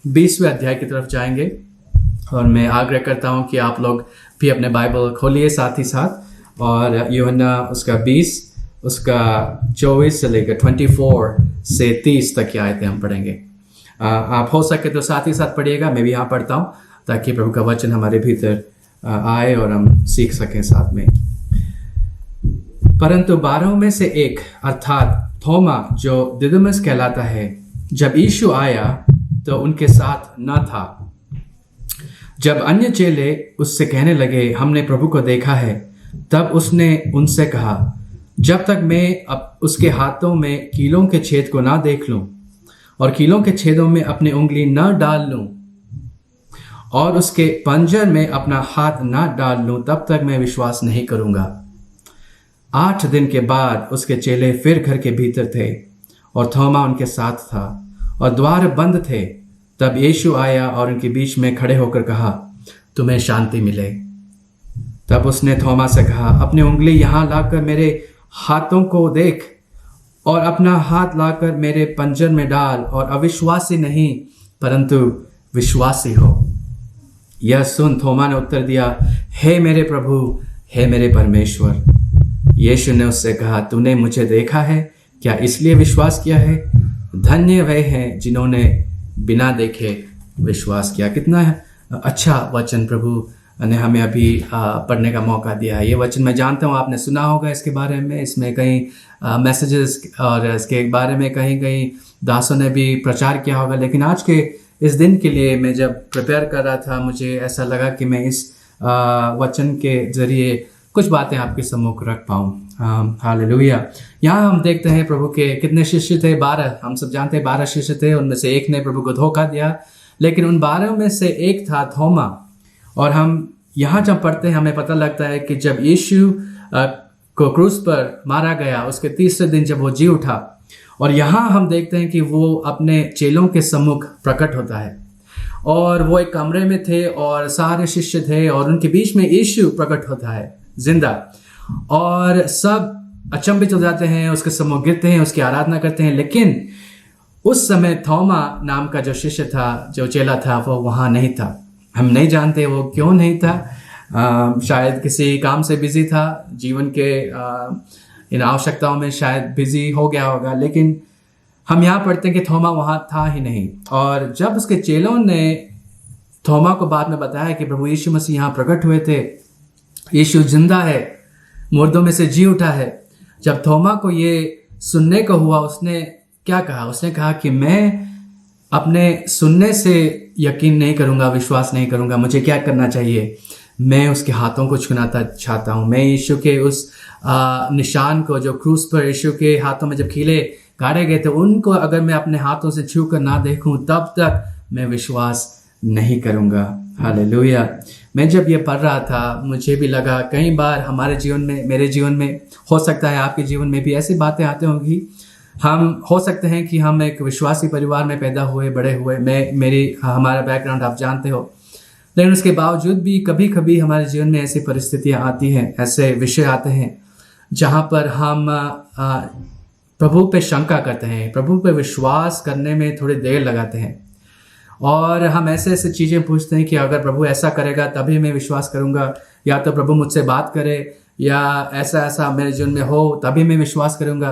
20वें अध्याय की तरफ जाएंगे और मैं आग्रह करता हूँ कि आप लोग भी अपने बाइबल खोलिए साथ ही साथ, और यूहन्ना उसका 20 उसका 24 से लेकर 24 से 30 तक की आयतें हम पढ़ेंगे। आप हो सके तो साथ ही साथ पढ़िएगा, मैं भी यहाँ पढ़ता हूँ ताकि प्रभु का वचन हमारे भीतर आए और हम सीख सकें साथ में। परंतु 12 में से एक अर्थात थोमा जो दिदुमुस कहलाता है, जब यीशु आया तो उनके साथ न था। जब अन्य चेले उससे कहने लगे हमने प्रभु को देखा है, तब उसने उनसे कहा जब तक मैं अब उसके हाथों में कीलों के छेद को ना देख लूं और कीलों के छेदों में अपनी उंगली न डाल लूं और उसके पंजर में अपना हाथ ना डाल लूं, तब तक मैं विश्वास नहीं करूंगा। 8 दिन के बाद उसके चेले फिर घर के भीतर थे और थोमा उनके साथ था और द्वार बंद थे। तब यीशु आया और उनके बीच में खड़े होकर कहा तुम्हें शांति मिले। तब उसने थोमा से कहा अपनी उंगली यहाँ लाकर मेरे हाथों को देख और अपना हाथ लाकर मेरे पंजर में डाल और अविश्वासी नहीं परंतु विश्वासी हो। यह सुन थोमा ने उत्तर दिया हे मेरे प्रभु, हे मेरे परमेश्वर। यीशु ने उससे कहा तूने मुझे देखा है, क्या इसलिए विश्वास किया है? धन्य वे हैं जिन्होंने बिना देखे विश्वास किया। कितना अच्छा वचन प्रभु ने हमें अभी पढ़ने का मौका दिया है। ये वचन मैं जानता हूँ आपने सुना होगा इसके बारे में, इसमें कई मैसेजेस और इसके बारे में कहीं कहीं दासों ने भी प्रचार किया होगा, लेकिन आज के इस दिन के लिए मैं जब प्रिपेयर कर रहा था मुझे ऐसा लगा कि मैं इस वचन के जरिए कुछ बातें आपके सम्मुख रख पाऊँ। हालेलुया। यहाँ हम देखते हैं प्रभु के कितने शिष्य थे, 12। हम सब जानते हैं 12 शिष्य थे, उनमें से एक ने प्रभु को धोखा दिया, लेकिन उन 12 में से एक था थोमा। और हम यहाँ जब पढ़ते हैं हमें पता लगता है कि जब यीशु को क्रूस पर मारा गया उसके तीसरे दिन जब वो जी उठा, और यहाँ हम देखते हैं कि वो अपने चेलों के सम्मुख प्रकट होता है और वो एक कमरे में थे और सारे शिष्य थे और उनके बीच में यीशु प्रकट होता है जिंदा, और सब अचंभित हो जाते हैं, उसके सम्मुख गिरते हैं, उसकी आराधना करते हैं। लेकिन उस समय थोमा नाम का जो शिष्य था, जो चेला था, वो वहाँ नहीं था। हम नहीं जानते वो क्यों नहीं था, शायद किसी काम से बिजी था, जीवन के इन आवश्यकताओं में शायद बिजी हो गया होगा, लेकिन हम यहाँ पढ़ते हैं कि थोमा वहाँ था ही नहीं। और जब उसके चेलों ने थोमा को बाद में बताया कि प्रभु यीशु मसीह यहाँ प्रकट हुए थे, यीशु जिंदा है, मुर्दों में से जी उठा है, जब थोमा को ये सुनने को हुआ उसने क्या कहा? उसने कहा कि मैं अपने सुनने से यकीन नहीं करूँगा, विश्वास नहीं करूँगा, मुझे क्या करना चाहिए? मैं उसके हाथों को छूना चाहता हूँ। मैं यीशु के उस निशान को जो क्रूस पर यीशु के हाथों में जब कीले गाड़े गए थे, उनको अगर मैं अपने हाथों से छू कर ना देखूं तब तक मैं विश्वास नहीं करूँगा। हालेलुया। मैं जब ये पढ़ रहा था मुझे भी लगा कई बार हमारे जीवन में, मेरे जीवन में, हो सकता है आपके जीवन में भी ऐसी बातें आती होंगी। हम हो सकते हैं कि हम एक विश्वासी परिवार में पैदा हुए, बड़े हुए, हमारा बैकग्राउंड आप जानते हो, लेकिन उसके बावजूद भी कभी कभी हमारे जीवन में ऐसी परिस्थितियां आती हैं, ऐसे विषय आते हैं जहां पर हम प्रभु पे शंका करते हैं, प्रभु पे विश्वास करने में थोड़ी देर लगाते हैं और हम ऐसे ऐसे चीज़ें पूछते हैं कि अगर प्रभु ऐसा करेगा तभी मैं विश्वास करूंगा, या तो प्रभु मुझसे बात करे, या ऐसा ऐसा मेरे जीवन में हो तभी मैं विश्वास करूंगा।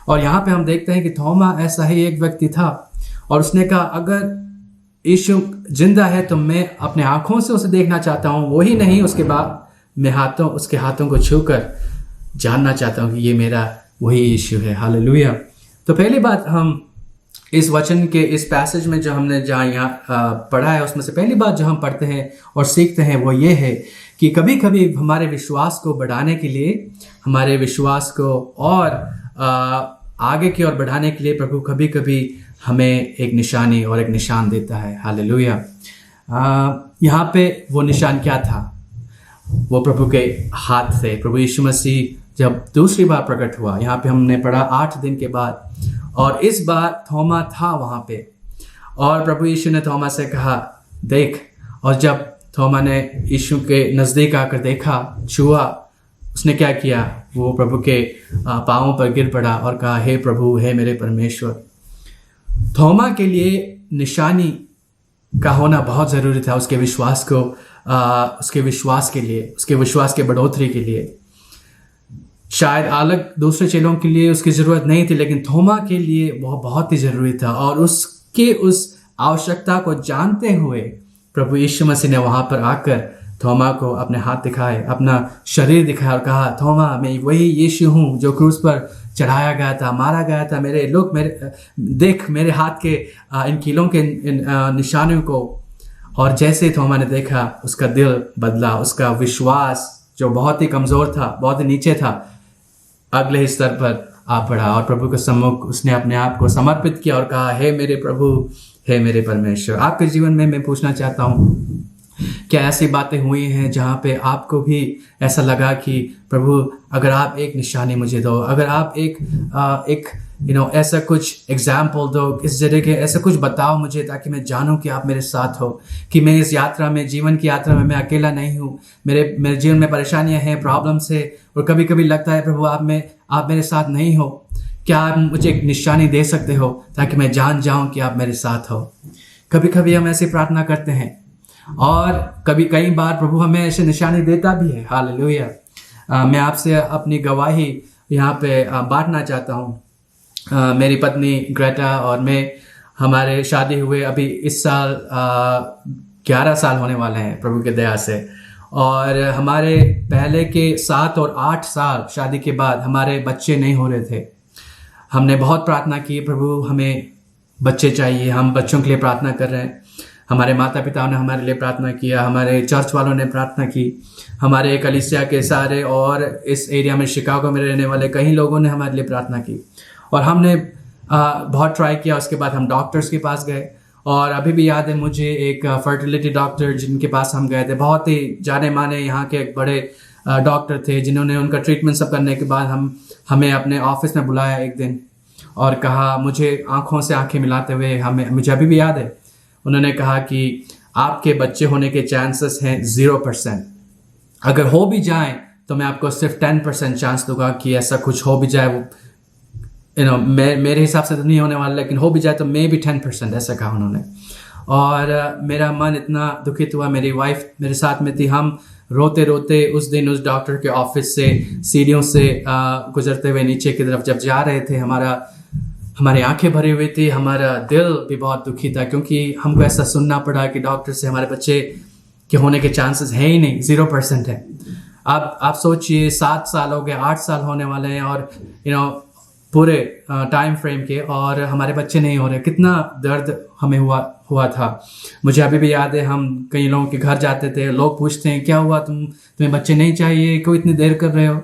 और यहाँ पे हम देखते हैं कि थोमा ऐसा ही एक व्यक्ति था और उसने कहा अगर यीशु जिंदा है तो मैं अपने आंखों से उसे देखना चाहता हूँ, वही नहीं उसके बाद मैं उसके हाथों को छूकर जानना चाहता हूँ कि ये मेरा वही यीशु है। हालेलुया। तो पहली बात हम इस वचन के इस पैसेज में जो हमने जहाँ यहाँ पढ़ा है उसमें से पहली बात जो हम पढ़ते हैं और सीखते हैं वो ये है कि कभी कभी हमारे विश्वास को बढ़ाने के लिए, हमारे विश्वास को और आगे की ओर बढ़ाने के लिए प्रभु कभी कभी हमें एक निशानी और एक निशान देता है। हालेलुया। यहाँ पे वो निशान क्या था? वो प्रभु के हाथ से। प्रभु यीशु मसीह जब दूसरी बार प्रकट हुआ, यहाँ पे हमने पढ़ा 8 दिन के बाद, और इस बार थोमा था वहाँ पे और प्रभु यीशु ने थोमा से कहा देख, और जब थोमा ने यीशु के नज़दीक आकर देखा, छुआ, उसने क्या किया? वो प्रभु के पाँवों पर गिर पड़ा और कहा हे प्रभु, हे मेरे परमेश्वर। थोमा के लिए निशानी का होना बहुत ज़रूरी था उसके विश्वास को उसके विश्वास के लिए, उसके विश्वास के बढ़ोतरी के लिए। शायद अलग दूसरे चेलों के लिए उसकी ज़रूरत नहीं थी, लेकिन थोमा के लिए वह बहुत ही ज़रूरी था। और उसके उस आवश्यकता को जानते हुए प्रभु यीशु मसीह ने वहाँ पर आकर थोमा को अपने हाथ दिखाए, अपना शरीर दिखाया और कहा, थोमा मैं वही यीशु हूँ जो क्रूस पर चढ़ाया गया था, मारा गया था। देख मेरे हाथ के इन कीलों के निशानों को। और जैसे थोमा ने देखा उसका दिल बदला, उसका विश्वास जो बहुत ही कमज़ोर था, बहुत ही नीचे था, अगले ही स्तर पर आ बढ़ा और प्रभु के सम्मुख उसने अपने आप को समर्पित किया और कहा, हे मेरे प्रभु, हे मेरे परमेश्वर। आपके जीवन में मैं पूछना चाहता हूँ, क्या ऐसी बातें हुई हैं जहाँ पे आपको भी ऐसा लगा कि प्रभु अगर आप एक निशानी मुझे दो, अगर आप एक ऐसा कुछ एग्जाम्पल दो, इस जगह के ऐसा कुछ बताओ मुझे ताकि मैं जानूं कि आप मेरे साथ हो, कि मैं इस यात्रा में, जीवन की यात्रा में मैं अकेला नहीं हूँ। मेरे जीवन में परेशानियाँ हैं, प्रॉब्लम्स है और कभी कभी लगता है प्रभु आप मेरे साथ नहीं हो। क्या आप मुझे एक निशानी दे सकते हो ताकि मैं जान जाऊं कि आप मेरे साथ हो। कभी कभी हम ऐसी प्रार्थना करते हैं और कई बार प्रभु हमें ऐसे निशानी देता भी है। हालेलुया। मैं आपसे अपनी गवाही यहाँ पे बांटना चाहता हूँ। मेरी पत्नी ग्रेटा और मैं, हमारे शादी हुए अभी इस साल 11 साल होने वाले हैं प्रभु की दया से। और हमारे पहले के 7 और 8 साल शादी के बाद हमारे बच्चे नहीं हो रहे थे। हमने बहुत प्रार्थना की, प्रभु हमें बच्चे चाहिए, हम बच्चों के लिए प्रार्थना कर रहे हैं। हमारे माता पिता ने हमारे लिए प्रार्थना किया, हमारे चर्च वालों ने प्रार्थना की, हमारे कलीसिया के सारे और इस एरिया में शिकागो में रहने वाले कई लोगों ने हमारे लिए प्रार्थना की। और हमने बहुत ट्राई किया। उसके बाद हम डॉक्टर्स के पास गए और अभी भी याद है मुझे एक फर्टिलिटी डॉक्टर जिनके पास हम गए थे, बहुत ही जाने माने यहाँ के एक बड़े डॉक्टर थे, जिन्होंने उनका ट्रीटमेंट सब करने के बाद हमें अपने ऑफिस में बुलाया एक दिन और कहा, मुझे आंखों से आंखें मिलाते हुए मुझे अभी भी याद है, उन्होंने कहा कि आपके बच्चे होने के चांसेस हैं 0%। अगर हो भी जाए तो मैं आपको सिर्फ 10% चांस दूंगा कि ऐसा कुछ हो भी जाए। वो मेरे हिसाब से तो नहीं होने वाला, लेकिन हो भी जाए तो मे भी 10%, ऐसा कहा उन्होंने। और मेरा मन इतना दुखित हुआ। मेरी वाइफ मेरे साथ में थी। हम रोते रोते उस दिन उस डॉक्टर के ऑफिस से सीढ़ियों से गुजरते हुए नीचे की तरफ जब जा रहे थे, हमारी आंखें भरी हुई थी, हमारा दिल भी बहुत दुखी था, क्योंकि हमको ऐसा सुनना पड़ा कि डॉक्टर से हमारे बच्चे के होने के चांसेस है ही नहीं, 0% है। अब आप सोचिए 7 साल हो गए, 8 साल होने वाले हैं और पूरे टाइम फ्रेम के, और हमारे बच्चे नहीं हो रहे। कितना दर्द हमें हुआ था। मुझे अभी भी याद है, हम कई लोगों के घर जाते थे, लोग पूछते हैं क्या हुआ, तुम्हें बच्चे नहीं चाहिए, क्यों इतनी देर कर रहे हो।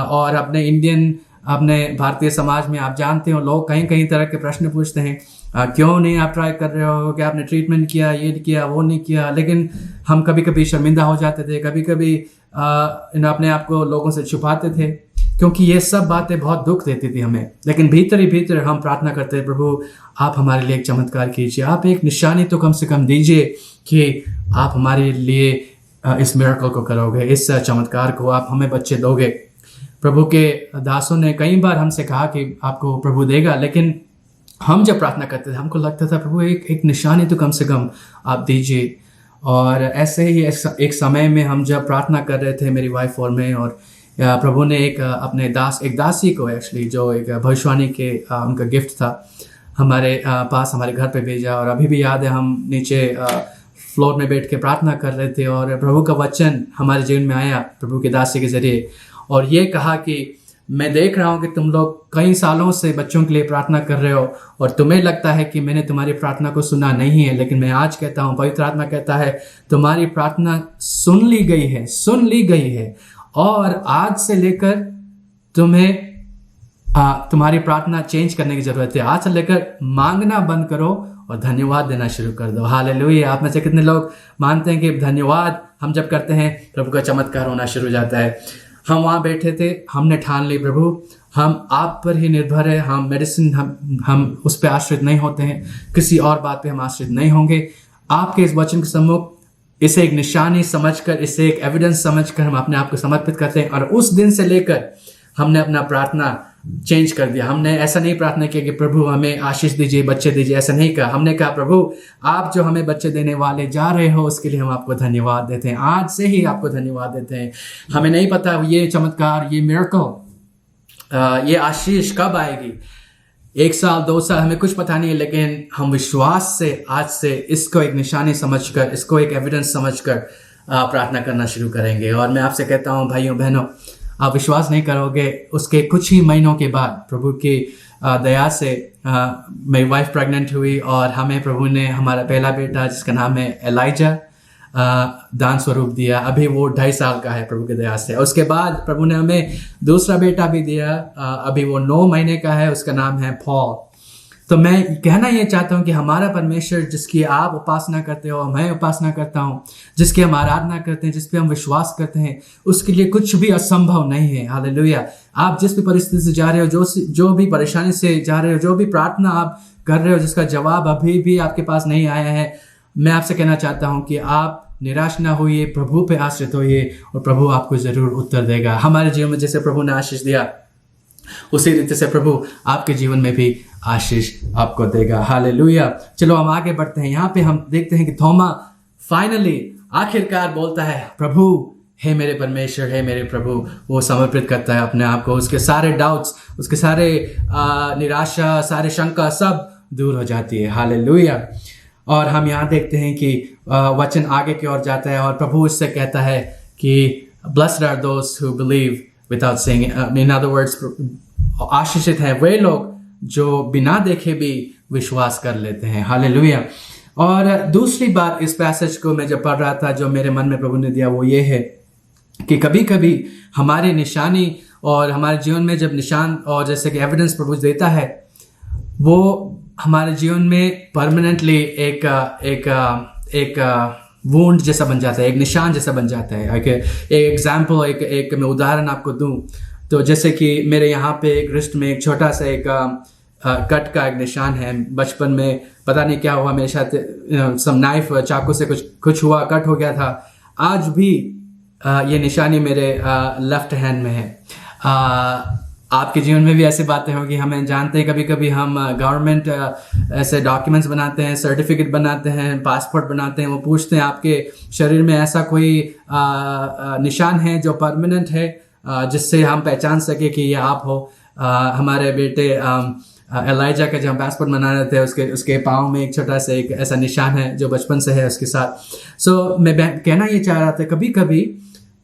और अपने भारतीय समाज में आप जानते हो, लोग कई तरह के प्रश्न पूछते हैं, क्यों नहीं आप ट्राई कर रहे हो, क्या आपने ट्रीटमेंट किया, ये किया, वो नहीं किया। लेकिन हम कभी कभी शर्मिंदा हो जाते थे, कभी कभी अपने आप को लोगों से छुपाते थे, क्योंकि ये सब बातें बहुत दुख देती थी हमें। लेकिन भीतर ही भीतर हम प्रार्थना करते हैं, प्रभु आप हमारे लिए एक चमत्कार कीजिए, आप एक निशानी तो कम से कम दीजिए कि आप हमारे लिए इस मिरेकल को करोगे, इस चमत्कार को आप हमें बच्चे दोगे। प्रभु के दासों ने कई बार हमसे कहा कि आपको प्रभु देगा, लेकिन हम जब प्रार्थना करते थे हमको लगता था प्रभु एक निशानी तो कम से कम आप दीजिए। और ऐसे ही एक समय में हम जब प्रार्थना कर रहे थे, मेरी वाइफ और मैं, और प्रभु ने एक दासी को एक्चुअली, जो एक भविष्यवाणी के उनका गिफ्ट था, हमारे पास हमारे घर पे भेजा। और अभी भी याद है, हम नीचे फ्लोर में बैठ के प्रार्थना कर रहे थे और प्रभु का वचन हमारे जीवन में आया प्रभु के दासी के जरिए, और ये कहा कि मैं देख रहा हूँ कि तुम लोग कई सालों से बच्चों के लिए प्रार्थना कर रहे हो और तुम्हें लगता है कि मैंने तुम्हारी प्रार्थना को सुना नहीं है, लेकिन मैं आज कहता हूँ, पवित्र आत्मा कहता है तुम्हारी प्रार्थना सुन ली गई है। और आज से लेकर तुम्हारी प्रार्थना चेंज करने की जरूरत है। आज से लेकर मांगना बंद करो और धन्यवाद देना शुरू कर दो। हालेलुया। आप में से कितने लोग मानते हैं कि धन्यवाद हम जब करते हैं प्रभु का चमत्कार होना शुरू हो जाता है। हम वहाँ बैठे थे, हमने ठान ली प्रभु हम आप पर ही निर्भर है, हम मेडिसिन हम उस पर आश्रित नहीं होते हैं, किसी और बात पे हम आश्रित नहीं होंगे। आपके इस वचन के सम्मुख इसे एक निशानी समझकर, इसे एक एविडेंस समझकर हम अपने आप को समर्पित करते हैं। और उस दिन से लेकर हमने अपना प्रार्थना चेंज कर दिया। हमने ऐसा नहीं प्रार्थना किया कि प्रभु हमें आशीष दीजिए, बच्चे दीजिए, ऐसा नहीं कहा। हमने कहा प्रभु आप जो हमें बच्चे देने वाले जा रहे हो उसके लिए हम आपको धन्यवाद देते हैं, आज से ही आपको धन्यवाद देते हैं। हमें नहीं पता ये चमत्कार, ये मिरेकल, ये आशीष कब आएगी, 1 साल 2 साल, हमें कुछ पता नहीं है, लेकिन हम विश्वास से आज से इसको एक निशानी समझकर, इसको एक एविडेंस समझकर प्रार्थना करना शुरू करेंगे। और मैं आपसे कहता हूँ भाइयों बहनों, आप विश्वास नहीं करोगे, उसके कुछ ही महीनों के बाद प्रभु की दया से मेरी वाइफ प्रेग्नेंट हुई और हमें प्रभु ने हमारा पहला बेटा जिसका नाम है एलाइजा दान स्वरूप दिया। अभी वो 2.5 साल का है प्रभु की दया से। उसके बाद प्रभु ने हमें दूसरा बेटा भी दिया, अभी वो 9 महीने का है, उसका नाम है पॉल। तो मैं कहना ये चाहता हूँ कि हमारा परमेश्वर जिसकी आप उपासना करते हो, मैं उपासना करता हूँ, जिसकी हम आराधना करते हैं, जिस पे हम विश्वास करते हैं, उसके लिए कुछ भी असंभव नहीं है। हालेलुया। आप जिस भी परिस्थिति से जा रहे हो, जो भी परेशानी से जा रहे हो, जो भी प्रार्थना आप कर रहे हो जिसका जवाब अभी भी आपके पास नहीं आया है, मैं आपसे कहना चाहता हूँ कि आप निराश ना होइए, प्रभु पे आश्रित होइए और प्रभु आपको जरूर उत्तर देगा। हमारे जीवन में जैसे प्रभु ने आशीष दिया उसी रीति से प्रभु आपके जीवन में भी आशीष आपको देगा। हालेलुया। चलो हम आगे बढ़ते हैं। यहाँ पे हम देखते हैं कि थोमा फाइनली आखिरकार बोलता है प्रभु हे मेरे परमेश्वर, हे मेरे प्रभु। वो समर्पित करता है अपने आप को, उसके सारे डाउट्स, उसके सारे निराशा, सारे शंका सब दूर हो जाती है। हालेलुया। और हम यहाँ देखते हैं कि वचन आगे की ओर जाता है और प्रभु इससे कहता है कि blessed are those who believe without seeing, in other words आशीषित है वे लोग जो बिना देखे भी विश्वास कर लेते हैं। हालेलुया। और दूसरी बात इस पैसेज को मैं जब पढ़ रहा था, जो मेरे मन में प्रभु ने दिया वो ये है कि कभी कभी हमारी निशानी और हमारे जीवन में जब निशान और जैसे कि एविडेंस प्रभु देता है, वो हमारे जीवन में परमानेंटली एक वुंड जैसा बन जाता है, एक निशान जैसा बन जाता है। एक एग्जाम्पल, एक मैं उदाहरण आपको दूं तो जैसे कि मेरे यहाँ पे एक रिस्ट में एक छोटा सा एक कट का एक निशान है। बचपन में पता नहीं क्या हुआ, मेरे साथ सम नाइफ चाकू से कुछ हुआ, कट हो गया था। आज भी ये निशानी मेरे लेफ्ट हैंड में है। आपके जीवन में भी ऐसी बातें होगी। हमें जानते हैं कभी कभी हम गवर्नमेंट ऐसे डॉक्यूमेंट्स बनाते हैं, सर्टिफिकेट बनाते हैं, पासपोर्ट बनाते हैं, वो पूछते हैं आपके शरीर में ऐसा कोई निशान है जो परमानेंट है, जिससे हम पहचान सके कि ये आप हो। हमारे बेटे एलाइजा का जब हम पासपोर्ट बना रहे थे, उसके पाँव में एक छोटा सा एक ऐसा निशान है जो बचपन से है उसके साथ। मैं कहना ये चाह रहा था, कभी कभी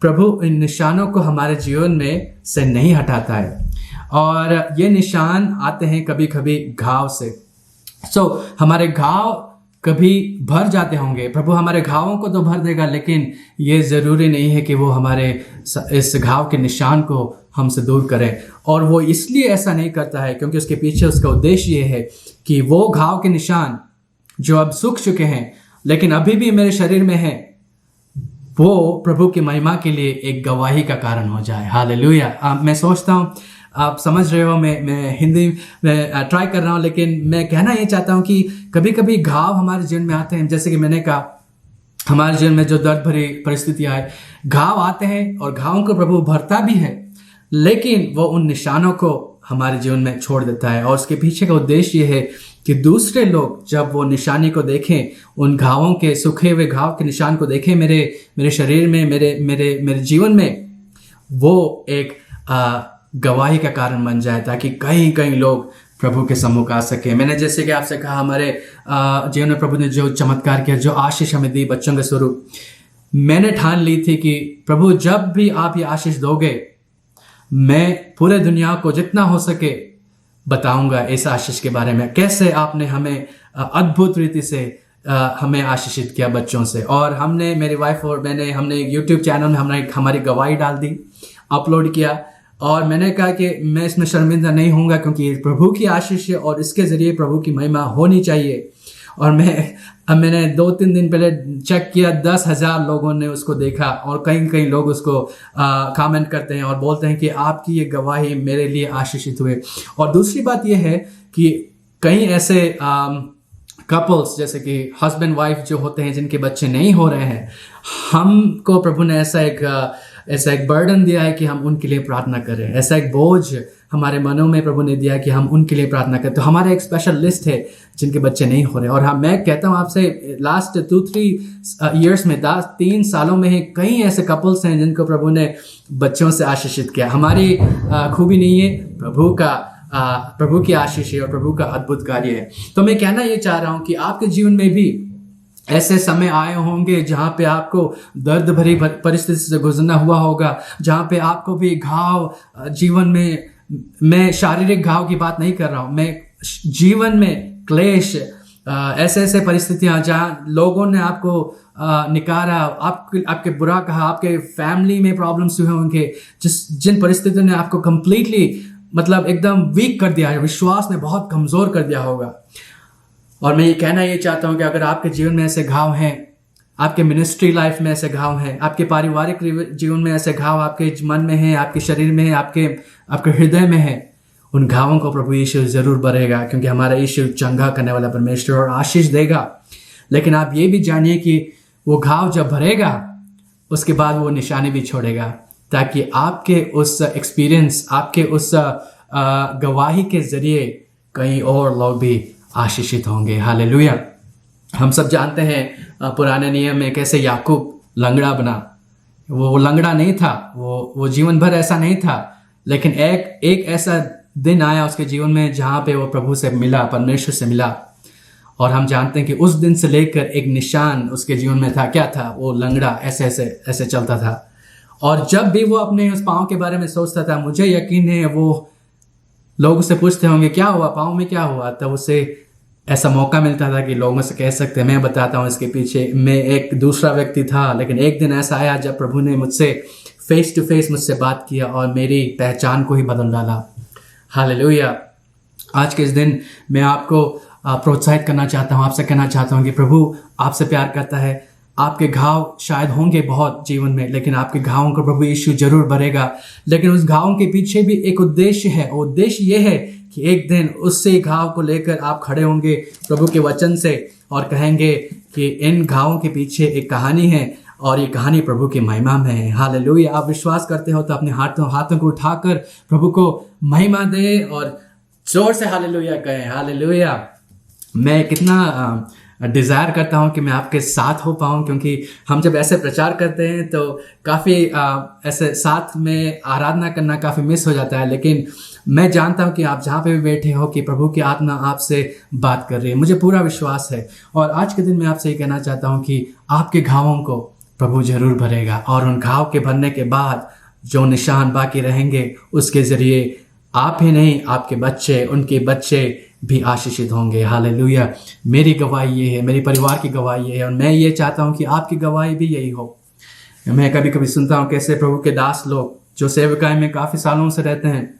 प्रभु इन निशानों को हमारे जीवन में से नहीं हटाता है और ये निशान आते हैं कभी कभी घाव से। हमारे घाव कभी भर जाते होंगे, प्रभु हमारे घावों को तो भर देगा, लेकिन ये ज़रूरी नहीं है कि वो हमारे इस घाव के निशान को हमसे दूर करें। और वो इसलिए ऐसा नहीं करता है क्योंकि उसके पीछे उसका उद्देश्य ये है कि वो घाव के निशान जो अब सूख चुके हैं लेकिन अभी भी मेरे शरीर में है, वो प्रभु की महिमा के लिए एक गवाही का कारण हो जाए। हालेलुया। मैं सोचता हूँ आप समझ रहे हो, मैं हिंदी में ट्राई कर रहा हूँ, लेकिन मैं कहना ये चाहता हूँ कि कभी कभी घाव हमारे जीवन में आते हैं। जैसे कि मैंने कहा, हमारे जीवन में जो दर्द भरी परिस्थितियाँ आए, घाव आते हैं और घावों को प्रभु भरता भी है, लेकिन वो उन निशानों को हमारे जीवन में छोड़ देता है। और उसके पीछे का उद्देश्य ये है कि दूसरे लोग जब वो निशानी को देखें, उन घावों के, सूखे हुए घाव के निशान को देखें मेरे शरीर में, मेरे जीवन में, वो एक गवाही का कारण बन जाए, ताकि कई लोग प्रभु के सम्मुख आ सके। मैंने जैसे कि आपसे कहा, हमारे जीवन में प्रभु ने जो चमत्कार किया, जो आशीष हमें दी बच्चों के स्वरूप, मैंने ठान ली थी कि प्रभु जब भी आप ये आशीष दोगे, मैं पूरे दुनिया को जितना हो सके बताऊंगा इस आशीष के बारे में, कैसे आपने हमें अद्भुत रीति से हमें आशीषित किया बच्चों से। और हमने, मेरी वाइफ और मैंने, हमने एक YouTube चैनल में हमारी गवाही डाल दी, अपलोड किया, और मैंने कहा कि मैं इसमें शर्मिंदा नहीं होऊंगा क्योंकि प्रभु की आशीष है और इसके ज़रिए प्रभु की महिमा होनी चाहिए। और मैंने 2-3 दिन पहले चेक किया, 10,000 लोगों ने उसको देखा और कई लोग उसको कमेंट करते हैं और बोलते हैं कि आपकी ये गवाही मेरे लिए आशीषित हुए। और दूसरी बात ये है कि कई ऐसे कपल्स जैसे कि हस्बैंड वाइफ जो होते हैं, जिनके बच्चे नहीं हो रहे हैं, हमको प्रभु ने ऐसा एक ऐसा एक बर्डन दिया है कि हम उनके लिए प्रार्थना करें, ऐसा एक बोझ हमारे मनों में प्रभु ने दिया है कि हम उनके लिए प्रार्थना करें। तो हमारा एक स्पेशल लिस्ट है जिनके बच्चे नहीं हो रहे। और हाँ, मैं कहता हूँ आपसे, लास्ट 2-3 ईयर्स में 3 सालों में ही कई ऐसे कपल्स हैं जिनको प्रभु ने बच्चों से आशीषित किया। हमारी खूबी नहीं है, प्रभु की आशीष है और प्रभु का अद्भुत कार्य है। तो मैं कहना ये चाह रहा हूँ कि आपके जीवन में भी ऐसे समय आए होंगे जहाँ पे आपको दर्द भरी परिस्थिति से गुजरना हुआ होगा, जहाँ पे आपको भी घाव जीवन में, मैं शारीरिक घाव की बात नहीं कर रहा हूँ, मैं जीवन में क्लेश, ऐसे ऐसे परिस्थितियाँ जहाँ लोगों ने आपको निकारा, आपके बुरा कहा, आपके फैमिली में प्रॉब्लम्स हुए होंगे, जिन परिस्थितियों ने आपको कंप्लीटली मतलब एकदम वीक कर दिया है, विश्वास ने बहुत कमज़ोर कर दिया होगा। और मैं ये कहना ये चाहता हूँ कि अगर आपके जीवन में ऐसे घाव हैं, आपके मिनिस्ट्री लाइफ में ऐसे घाव हैं, आपके पारिवारिक जीवन में ऐसे घाव आपके मन में हैं, आपके शरीर में है, आपके हृदय में है, उन घावों को प्रभु यीशु जरूर भरेगा, क्योंकि हमारा यीशु चंगा करने वाला परमेश्वर और आशीष देगा। लेकिन आप ये भी जानिए कि वो घाव जब भरेगा उसके बाद वो निशानी भी छोड़ेगा, ताकि आपके उस एक्सपीरियंस, आपके उस गवाही के जरिए कई और लोग भी आशीषित होंगे। हालेलुया। हम सब जानते हैं पुराने नियम में कैसे याकूब लंगड़ा बना। वो लंगड़ा नहीं था, वो जीवन भर ऐसा नहीं था, लेकिन एक ऐसा दिन आया उसके जीवन में जहाँ पे वो प्रभु से मिला, परमेश्वर से मिला। और हम जानते हैं कि उस दिन से लेकर एक निशान उसके जीवन में था। क्या था? वो लंगड़ा ऐसे चलता था। और जब भी वो अपने उस पाँव के बारे में सोचता था, मुझे यकीन है वो लोग उससे पूछते होंगे क्या हुआ, पाँव में क्या हुआ, तब उसे ऐसा मौका मिलता था कि लोगों से कह सकते, मैं बताता हूँ इसके पीछे मैं एक दूसरा व्यक्ति था। लेकिन एक दिन ऐसा आया जब प्रभु ने मुझसे फेस टू फेस मुझसे बात किया और मेरी पहचान को ही बदल डाला। हालेलुया। आज के इस दिन मैं आपको प्रोत्साहित करना चाहता हूँ, आपसे कहना चाहता हूँ कि प्रभु आपसे प्यार करता है। आपके घाव शायद होंगे बहुत जीवन में, लेकिन आपके घावों को प्रभु यीशु जरूर भरेगा। लेकिन उस घावों के पीछे भी एक उद्देश्य है। उद्देश्य ये है कि एक दिन उससे घाव को लेकर आप खड़े होंगे प्रभु के वचन से और कहेंगे कि इन घावों के पीछे एक कहानी है और ये कहानी प्रभु की महिमा में है। हालेलुया। आप विश्वास करते हो तो अपने हाथों को उठाकर प्रभु को महिमा दे और जोर से हालेलुया कहें। हालेलुया। मैं कितना डिज़ायर करता हूँ कि मैं आपके साथ हो पाऊँ, क्योंकि हम जब ऐसे प्रचार करते हैं तो काफ़ी ऐसे साथ में आराधना करना काफ़ी मिस हो जाता है। लेकिन मैं जानता हूँ कि आप जहाँ पे भी बैठे हो कि प्रभु की आत्मा आपसे बात कर रही है, मुझे पूरा विश्वास है। और आज के दिन मैं आपसे ये कहना चाहता हूँ कि आपके घावों को प्रभु जरूर भरेगा, और उन घाव के भरने के बाद जो निशान बाकी रहेंगे उसके ज़रिए आप ही नहीं, आपके बच्चे, उनके बच्चे भी आशीषित होंगे। हालेलुया। मेरी गवाही ये है, मेरे परिवार की गवाही ये है, और मैं ये चाहता हूँ कि आपकी गवाही भी यही हो। मैं कभी कभी सुनता हूँ कैसे प्रभु के दास लोग जो सेवकाई में काफ़ी सालों से रहते हैं,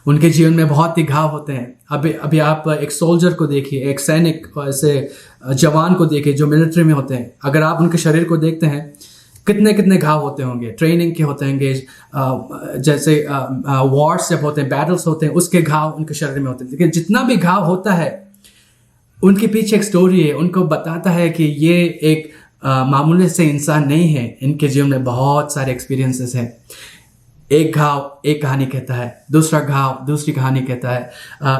उनके जीवन में बहुत ही घाव होते हैं। अभी आप एक सोल्जर को देखिए, एक सैनिक, ऐसे जवान को देखिए जो मिलिट्री में होते हैं। अगर आप उनके शरीर को देखते हैं, कितने घाव होते होंगे, ट्रेनिंग के होते होंगे, जैसे वॉर्स जब होते हैं, बैटल्स होते हैं, उसके घाव उनके शरीर में होते हैं। लेकिन जितना भी घाव होता है उनके पीछे एक स्टोरी है, उनको बताता है कि ये एक मामूली से इंसान नहीं है, इनके जीवन में बहुत सारे एक्सपीरियंसेस हैं। एक घाव एक कहानी कहता है, दूसरा घाव दूसरी कहानी कहता है।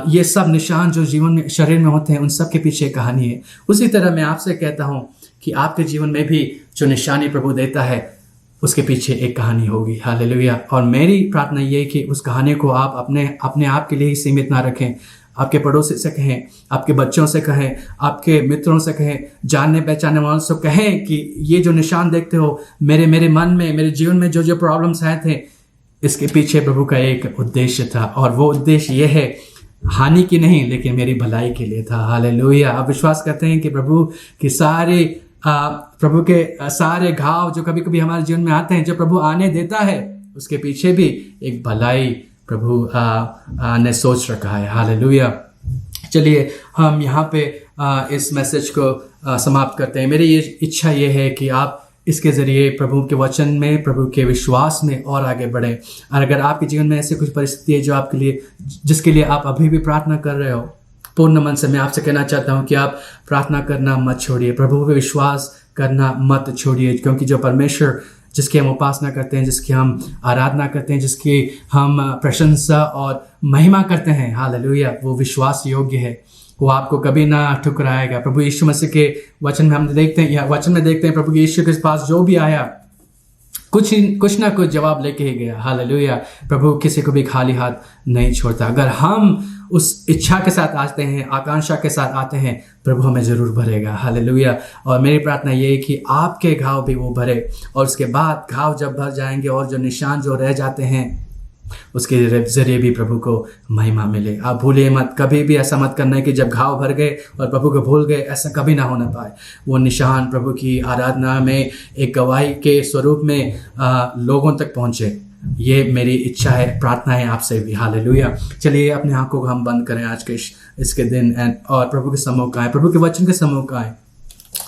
ये सब निशान जो जीवन में शरीर में होते हैं उन सब के पीछे एक कहानी है। उसी तरह मैं आपसे कहता हूँ कि आपके जीवन में भी जो निशानी प्रभु देता है उसके पीछे एक कहानी होगी। हालेलुया। और मेरी प्रार्थना ये है कि उस कहानी को आप अपने आप के लिए ही सीमित ना रखें। आपके पड़ोसी से कहें, आपके बच्चों से कहें, आपके मित्रों से कहें, जानने पहचानने वालों से कहें कि ये जो निशान देखते हो मेरे मन में, मेरे जीवन में जो प्रॉब्लम्स आए थे, इसके पीछे प्रभु का एक उद्देश्य था, और वो उद्देश्य ये है हानि की नहीं लेकिन मेरी भलाई के लिए था। हालेलुया। आप विश्वास करते हैं कि प्रभु के सारे घाव जो कभी कभी हमारे जीवन में आते हैं, जो प्रभु आने देता है, उसके पीछे भी एक भलाई प्रभु ने सोच रखा है। हालेलुया। चलिए हम यहाँ पे इस मैसेज को समाप्त करते हैं। मेरी ये इच्छा ये है कि आप इसके ज़रिए प्रभु के वचन में, प्रभु के विश्वास में और आगे बढ़ें। और अगर आपके जीवन में ऐसी कुछ परिस्थिति है जो आपके लिए, जिसके लिए आप अभी भी प्रार्थना कर रहे हो, पूर्ण मन से मैं आपसे कहना चाहता हूँ कि आप प्रार्थना करना मत छोड़िए, प्रभु पे विश्वास करना मत छोड़िए, क्योंकि जो परमेश्वर जिसकी हम उपासना करते हैं, जिसकी हम आराधना करते हैं, जिसकी हम प्रशंसा और महिमा करते हैं, हालेलुया, वो विश्वास योग्य है, वो आपको कभी ना ठुकराएगा। प्रभु यीशु मसीह के वचन में हम देखते हैं, या वचन में देखते हैं, प्रभु यीशु के पास जो भी आया कुछ ना कुछ जवाब लेके ही गया, हालेलुया। प्रभु किसी को भी खाली हाथ नहीं छोड़ता। अगर हम उस इच्छा के साथ आते हैं, आकांक्षा के साथ आते हैं, प्रभु हमें ज़रूर भरेगा, हालेलुया। और मेरी प्रार्थना ये है कि आपके घाव भी वो भरे, और उसके बाद घाव जब भर जाएंगे और जो निशान जो रह जाते हैं उसके ज़रिए भी प्रभु को महिमा मिले। आप भूलिए मत, कभी भी ऐसा मत करना है कि जब घाव भर गए और प्रभु को भूल गए, ऐसा कभी ना होना पाए। वो निशान प्रभु की आराधना में एक गवाही के स्वरूप में लोगों तक पहुँचे, ये मेरी इच्छा है, प्रार्थना है आपसे भी, हालेलुया। चलिए अपने आंखों को हम बंद करें आज के इसके दिन और प्रभु के सम्मुख आए, प्रभु के वचन के सम्मुख आए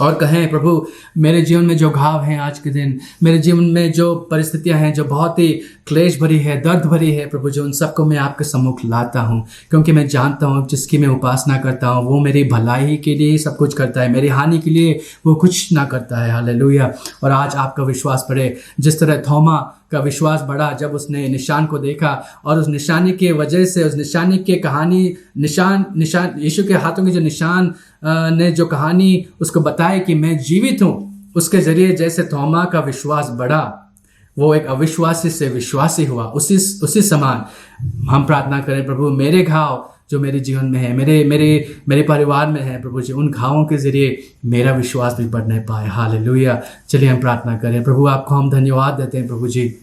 और कहें, प्रभु मेरे जीवन में जो घाव हैं आज के दिन, मेरे जीवन में जो परिस्थितियां हैं जो बहुत ही क्लेश भरी है, दर्द भरी है, प्रभु जो उन सबको मैं आपके सम्मुख लाता हूं, क्योंकि मैं जानता हूं जिसकी मैं उपासना करता हूं वो मेरी भलाई के लिए सब कुछ करता है, मेरी हानि के लिए वो कुछ ना करता है, हालेलुया। और आज आपका विश्वास बढ़े, जिस तरह थोमा का विश्वास बढ़ा जब उसने निशान को देखा, और उस निशानी के वजह से, उस निशानी के कहानी निशान यीशु के हाथों के जो निशान ने जो कहानी उसको बताए कि मैं जीवित हूँ, उसके जरिए जैसे थोमा का विश्वास बढ़ा, वो एक अविश्वासी से विश्वासी हुआ। उसी समान हम प्रार्थना करें, प्रभु मेरे घाव जो मेरे जीवन में है, मेरे परिवार में है, प्रभु जी उन घावों के जरिए मेरा विश्वास भी बढ़ने पाए, हालेलुया। चलिए हम प्रार्थना करें। प्रभु आपको हम धन्यवाद देते हैं, प्रभु जी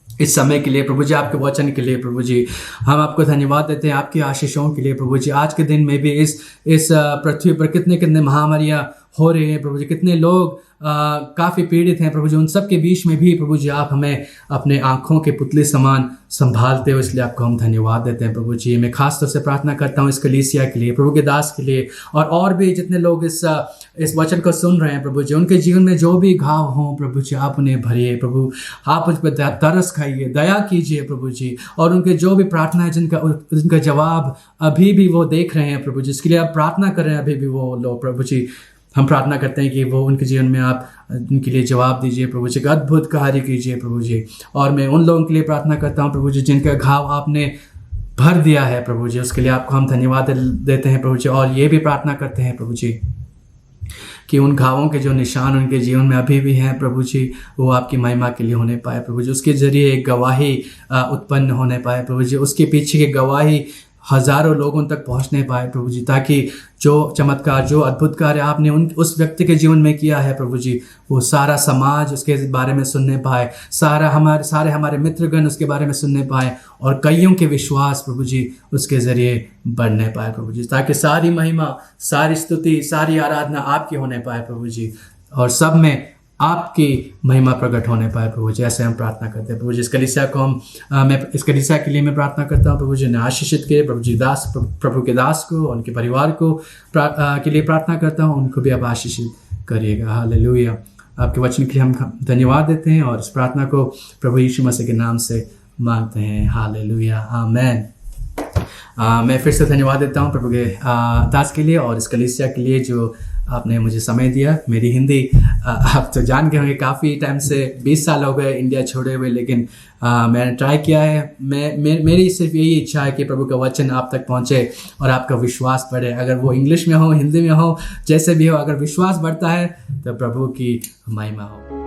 इस समय के लिए, प्रभु जी आपके वचन के लिए, प्रभु जी हम आपको धन्यवाद देते हैं आपकी आशीषों के लिए, प्रभु जी आज के दिन में भी इस पृथ्वी पर कितने महामारियाँ हो रही हैं, प्रभु जी कितने लोग काफ़ी पीड़ित हैं, प्रभु जी उन सब के बीच में भी प्रभु जी आप हमें अपने आँखों के पुतले समान संभालते हो, इसलिए आपको हम धन्यवाद देते हैं, प्रभु जी। मैं खास तौर से प्रार्थना करता हूँ इस कलीसिया के लिए, प्रभु के दास के लिए, और भी जितने लोग इस वचन को सुन रहे हैं, प्रभु जी उनके जीवन में जो भी घाव हों, प्रभु जी आप उन्हें भरिए, प्रभु आप उस पर तरस खाइए, दया कीजिए, प्रभु जी, और उनके जो भी प्रार्थना है जिनका जवाब अभी भी वो देख रहे हैं, प्रभु जी इसके लिए आप प्रार्थना कर रहे हैं अभी भी वो लोग, प्रभु जी हम प्रार्थना करते हैं कि वो उनके जीवन में आप उनके लिए जवाब दीजिए, प्रभु जी अद्भुत कार्य कीजिए, प्रभु जी। और मैं उन लोगों के लिए प्रार्थना करता हूँ, प्रभु जी जिनका घाव आपने भर दिया है, प्रभु जी उसके लिए आपको हम धन्यवाद देते हैं, प्रभु जी। और ये भी प्रार्थना करते हैं, प्रभु जी कि उन घावों के जो निशान उनके जीवन में अभी भी हैं, प्रभु जी वो आपकी महिमा के लिए होने पाए, प्रभु जी उसके जरिए एक गवाही उत्पन्न होने पाए, प्रभु जी उसके पीछे की गवाही हजारों लोगों तक पहुंचने पाए, प्रभु जी, ताकि जो चमत्कार जो अद्भुत कार्य आपने उस व्यक्ति के जीवन में किया है, प्रभु जी वो सारा समाज उसके बारे में सुनने पाए, सारे हमारे मित्रगण उसके बारे में सुनने पाए, और कईयों के विश्वास प्रभु जी उसके ज़रिए बढ़ने पाए, प्रभु जी, ताकि सारी महिमा, सारी स्तुति, सारी आराधना आपकी होने पाए, प्रभु जी, और सब में आपकी महिमा प्रकट होने पाए, प्रभु जी। ऐसे हम प्रार्थना करते हैं, प्रभु जी इस कलीसिया को मैं इस कलीसिया के लिए मैं प्रार्थना करता हूँ, प्रभु जी ने आशीषित किए, प्रभु जी प्रभु के दास को, उनके परिवार को के लिए प्रार्थना करता हूँ, उनको भी आप आशीषित करिएगा, हालेलुया। आपके वचन के लिए हम धन्यवाद देते हैं और इस प्रार्थना को प्रभु यीशु मसीह के नाम से मांगते हैं, हालेलुया, आमेन। मैं फिर से धन्यवाद देता हूँ प्रभु के दास के लिए और इस कलीसिया के लिए जो आपने मुझे समय दिया। मेरी हिंदी आप तो जान गए होंगे, काफ़ी टाइम से 20 साल हो गए इंडिया छोड़े हुए, लेकिन मैंने ट्राई किया है। मेरी सिर्फ यही इच्छा है कि प्रभु का वचन आप तक पहुँचे और आपका विश्वास बढ़े, अगर वो इंग्लिश में हो, हिंदी में हो, जैसे भी हो, अगर विश्वास बढ़ता है तो प्रभु की महिमा हो।